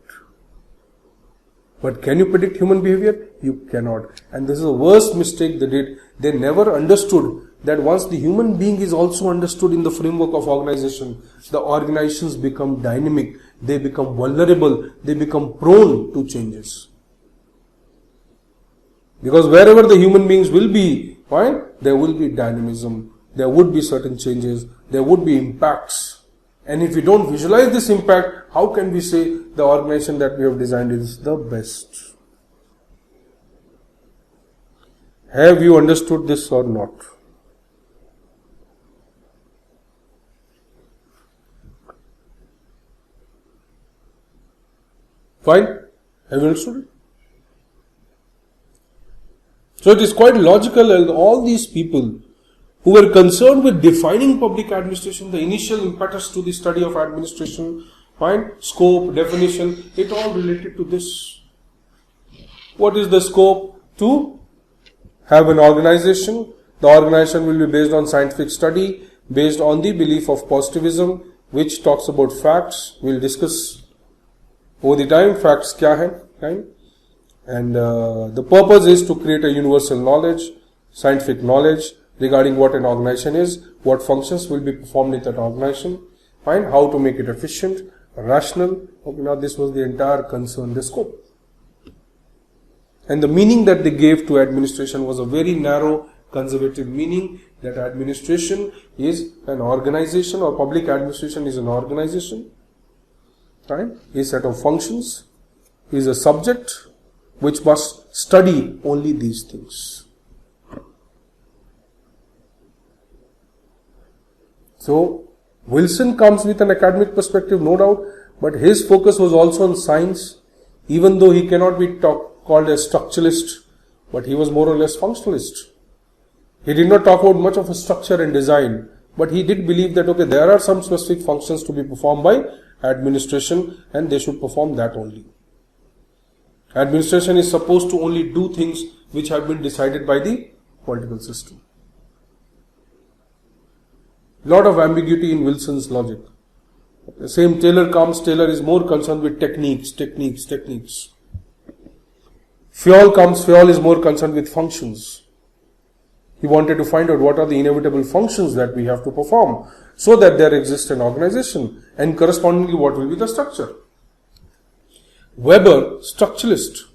But can you predict human behavior? You cannot. And this is the worst mistake they did. They never understood that once the human being is also understood in the framework of organization, the organizations become dynamic, they become vulnerable, they become prone to changes. Because wherever the human beings will be, right, there will be dynamism, there would be certain changes, there would be impacts. And if we don't visualize this impact, how can we say the organization that we have designed is the best? Have you understood this or not? Fine? Have you understood it? So it is quite logical, and all these people who were concerned with defining public administration, the initial impetus to the study of administration, fine, scope, definition, it all related to this. What is the scope? To have an organization. The organization will be based on scientific study, based on the belief of positivism, which talks about facts. We'll discuss over the time, facts kya hai, right? And the purpose is to create a universal knowledge, scientific knowledge regarding what an organization is, what functions will be performed in that organization, fine, how to make it efficient, rational. Okay, now this was the entire concern, the scope. And the meaning that they gave to administration was a very narrow, conservative meaning, that administration is an organization, or public administration is an organization, right? A set of functions, is a subject which must study only these things. So Wilson comes with an academic perspective, no doubt, but his focus was also on science, even though he cannot be called a structuralist, but he was more or less functionalist. He did not talk about much of a structure and design, but he did believe that, okay, there are some specific functions to be performed by administration and they should perform that only. Administration is supposed to only do things which have been decided by the political system. Lot of ambiguity in Wilson's logic. The same Taylor is more concerned with techniques. Fayol is more concerned with functions. He wanted to find out what are the inevitable functions that we have to perform so that there exists an organization, and correspondingly what will be the structure. Weber, structuralist.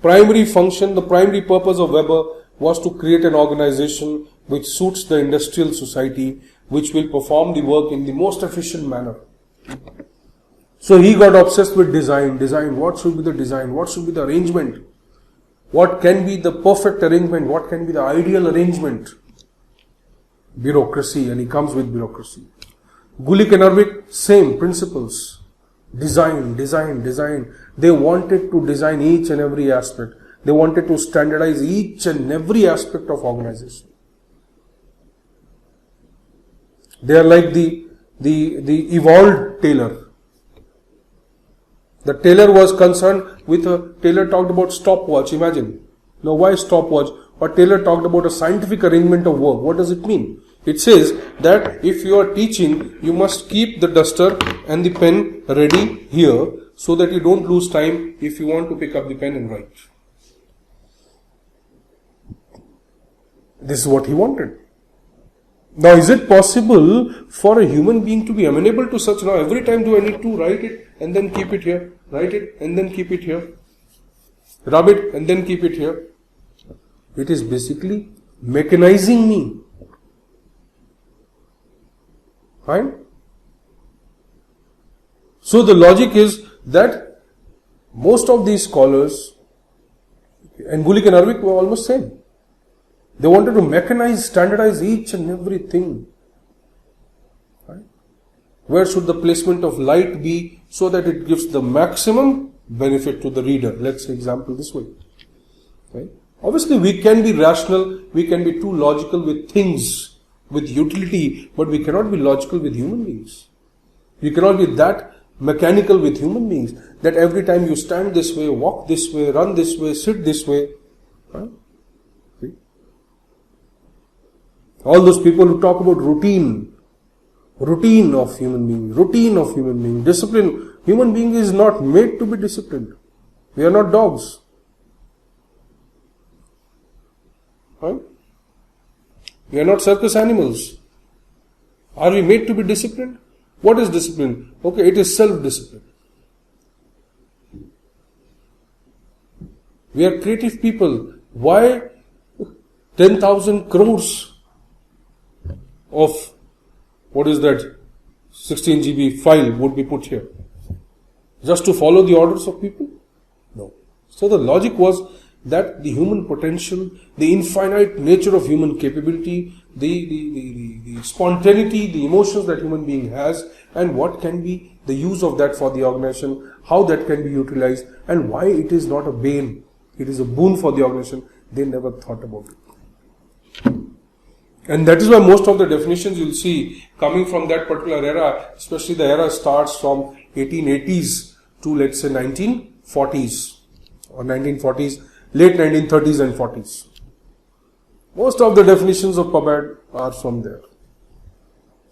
The primary purpose of Weber was to create an organization which suits the industrial society, which will perform the work in the most efficient manner. So he got obsessed with design. What should be the design? What should be the arrangement? What can be the perfect arrangement? What can be the ideal arrangement? Bureaucracy, and he comes with bureaucracy. Gulick and Ervik, same principles. Design. They wanted to design each and every aspect. They wanted to standardize each and every aspect of organization. They are like the evolved tailor. The tailor was concerned with Taylor talked about stopwatch, imagine. Now why stopwatch? Or Taylor talked about a scientific arrangement of work. What does it mean? It says that if you are teaching, you must keep the duster and the pen ready here so that you don't lose time if you want to pick up the pen and write. This is what he wanted. Now, is it possible for a human being to be amenable to such? Now, every time do I need to write it and then keep it here, write it and then keep it here, rub it and then keep it here? It is basically mechanizing me. Fine? So, the logic is that most of these scholars, and Gulick and Ervik were almost same. They wanted to mechanize, standardize each and everything. Right? Where should the placement of light be so that it gives the maximum benefit to the reader? Let's say example this way. Right? Obviously, we can be rational, we can be too logical with things, with utility, but we cannot be logical with human beings. We cannot be that mechanical with human beings, that every time you stand this way, walk this way, run this way, sit this way. Right? All those people who talk about routine of human being, discipline. Human being is not made to be disciplined. We are not dogs. Right? We are not circus animals. Are we made to be disciplined? What is discipline? Okay, it is self-discipline. We are creative people. Why 10,000 crores of, what is that, 16 GB file would be put here? Just to follow the orders of people? No. So the logic was that the human potential, the infinite nature of human capability, the spontaneity, the emotions that human being has, and what can be the use of that for the organization, how that can be utilized, and why it is not a bane, it is a boon for the organization. They never thought about it. And that is why most of the definitions you will see coming from that particular era, especially the era starts from 1880s to, let's say, 1940s or 1940s, late 1930s and 40s. Most of the definitions of PubAd are from there.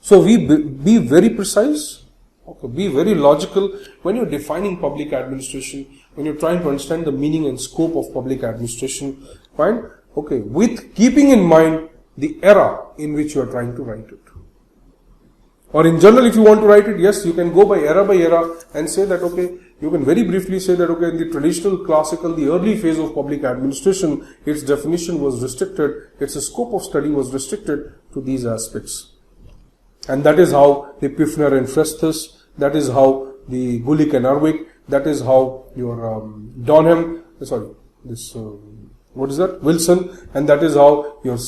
So we be very precise, okay, be very logical when you're defining public administration, when you're trying to understand the meaning and scope of public administration, fine, okay, with keeping in mind the era in which you are trying to write it. Or in general, if you want to write it, yes, you can go by era and say that, okay, you can very briefly say that, okay, in the traditional classical, the early phase of public administration, its definition was restricted, its scope of study was restricted to these aspects. And that is how the Pfiffner and Frestus, that is how the Gulick and Ervik, that is how your Wilson, and that is how your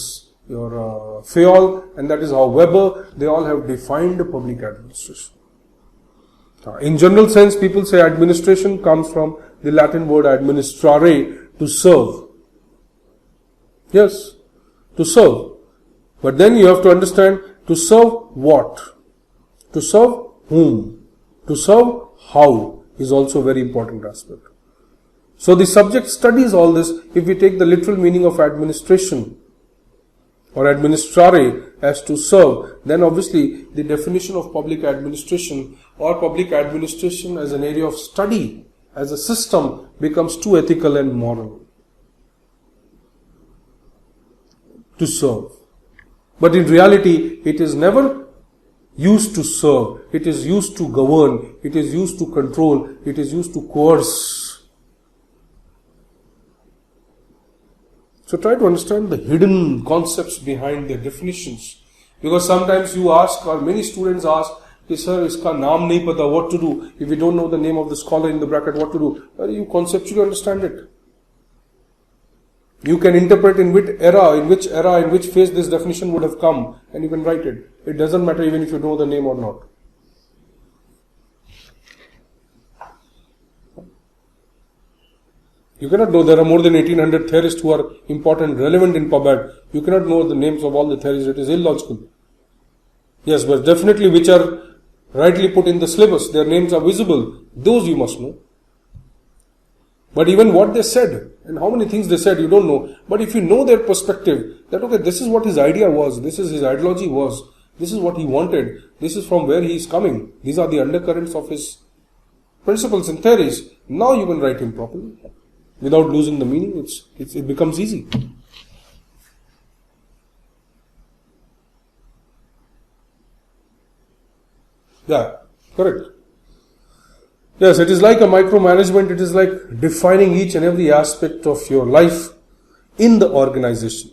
Fayol, and that is how Weber, they all have defined public administration. In general sense, people say administration comes from the Latin word administrare, to serve. Yes, to serve. But then you have to understand, to serve what? To serve whom? To serve how? is also a very important aspect. So the subject studies all this. If we take the literal meaning of administration or administrare as to serve, then obviously the definition of public administration or public administration as an area of study, as a system, becomes too ethical and moral to serve. But in reality, it is never used to serve. It is used to govern. It is used to control. It is used to coerce. So try to understand the hidden concepts behind their definitions. Because sometimes you ask, or many students ask, sir, iska naam nahi pata, what to do? If we don't know the name of the scholar in the bracket, what to do? You conceptually understand it. You can interpret in which era, in which phase this definition would have come, and you can write it. It doesn't matter even if you know the name or not. You cannot know. There are more than 1800 theorists who are important, relevant in PubAd. You cannot know the names of all the theories. It is illogical. Yes, but definitely which are rightly put in the syllabus, their names are visible. Those you must know. But even what they said and how many things they said, you don't know. But if you know their perspective, that okay, this is what his idea was, this is his ideology was, this is what he wanted, this is from where he is coming, these are the undercurrents of his principles and theories. Now you can write him properly. Without losing the meaning, it becomes easy. Yeah, correct. Yes, it is like a micromanagement. It is like defining each and every aspect of your life in the organization.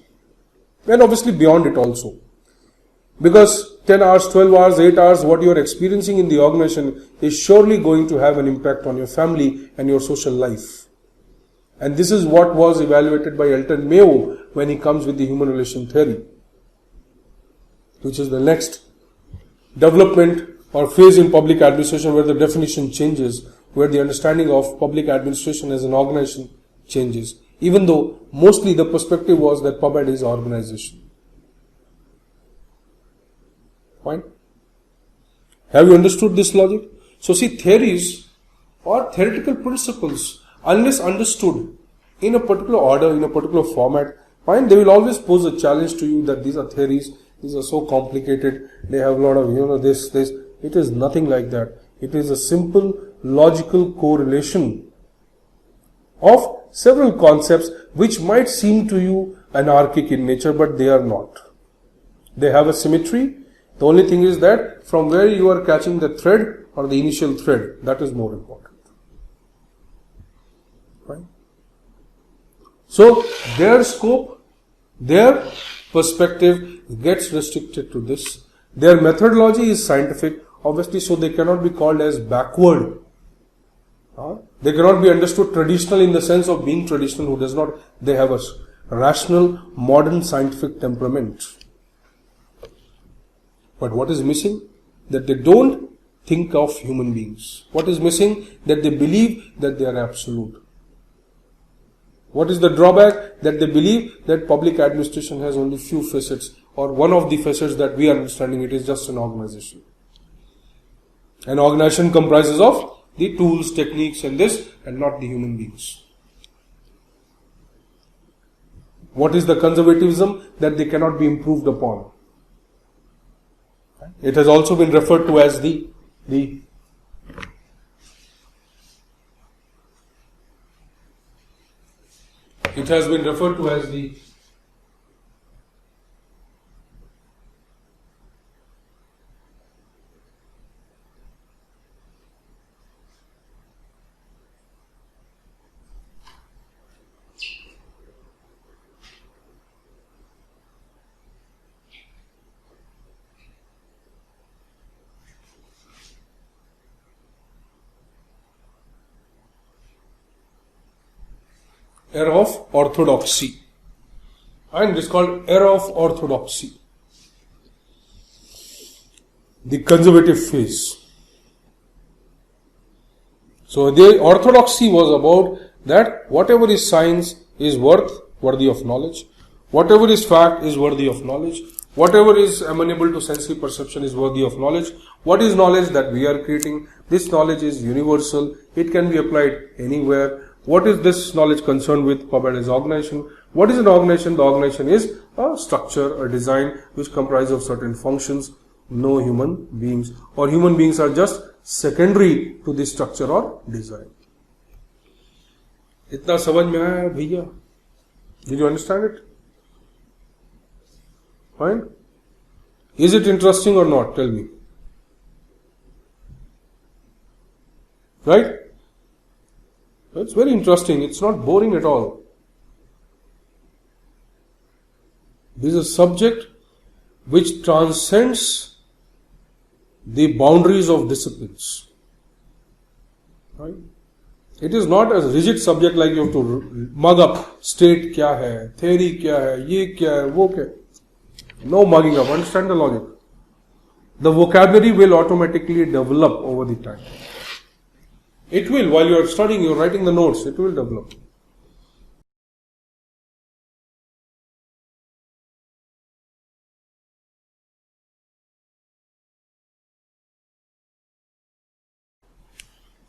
And obviously beyond it also. Because 10 hours, 12 hours, 8 hours, what you are experiencing in the organization is surely going to have an impact on your family and your social life. And this is what was evaluated by Elton Mayo when he comes with the human relation theory, which is the next development or phase in public administration where the definition changes, where the understanding of public administration as an organization changes, even though mostly the perspective was that PubAd is organization. Fine? Have you understood this logic? So see, theories or theoretical principles, unless understood in a particular order, in a particular format, fine, they will always pose a challenge to you that these are theories, these are so complicated, they have a lot of, this. It is nothing like that. It is a simple logical correlation of several concepts which might seem to you anarchic in nature, but they are not. They have a symmetry. The only thing is that from where you are catching the thread or the initial thread, that is more important. Right? So their scope, their perspective gets restricted to this. Their methodology is scientific, obviously, so they cannot be called as backward. They cannot be understood traditional in the sense of being traditional, who does not, they have a rational, modern, scientific temperament. But what is missing? That they don't think of human beings. What is missing? That they believe that they are absolute. What is the drawback? That they believe that public administration has only few facets, or one of the facets that we are understanding, it is just an organization. An organization comprises of the tools, techniques and this, and not the human beings. What is the conservatism? That they cannot be improved upon. It has also been referred to as the era of orthodoxy. And it is called era of orthodoxy. The conservative phase. So the orthodoxy was about that whatever is science is worthy of knowledge. Whatever is fact is worthy of knowledge. Whatever is amenable to sensory perception is worthy of knowledge. What is knowledge? That we are creating. This knowledge is universal. It can be applied anywhere. What is this knowledge concerned with? PubMed is organization. What is an organization? The organization is a structure, a design which comprises of certain functions. No human beings, or human beings are just secondary to this structure or design. इतना समझ में आया भैया? Did you understand it? Fine. Is it interesting or not? Tell me. Right? It's very interesting. It's not boring at all. This is a subject which transcends the boundaries of disciplines. Right? It is not a rigid subject like you have to mug up. State kya hai, theory kya hai, ye kya hai, wo kya hai. No mugging up. Understand the logic. The vocabulary will automatically develop over the time. It will, while you are studying, you are writing the notes, it will develop.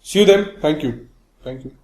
See you then. Thank you. Thank you.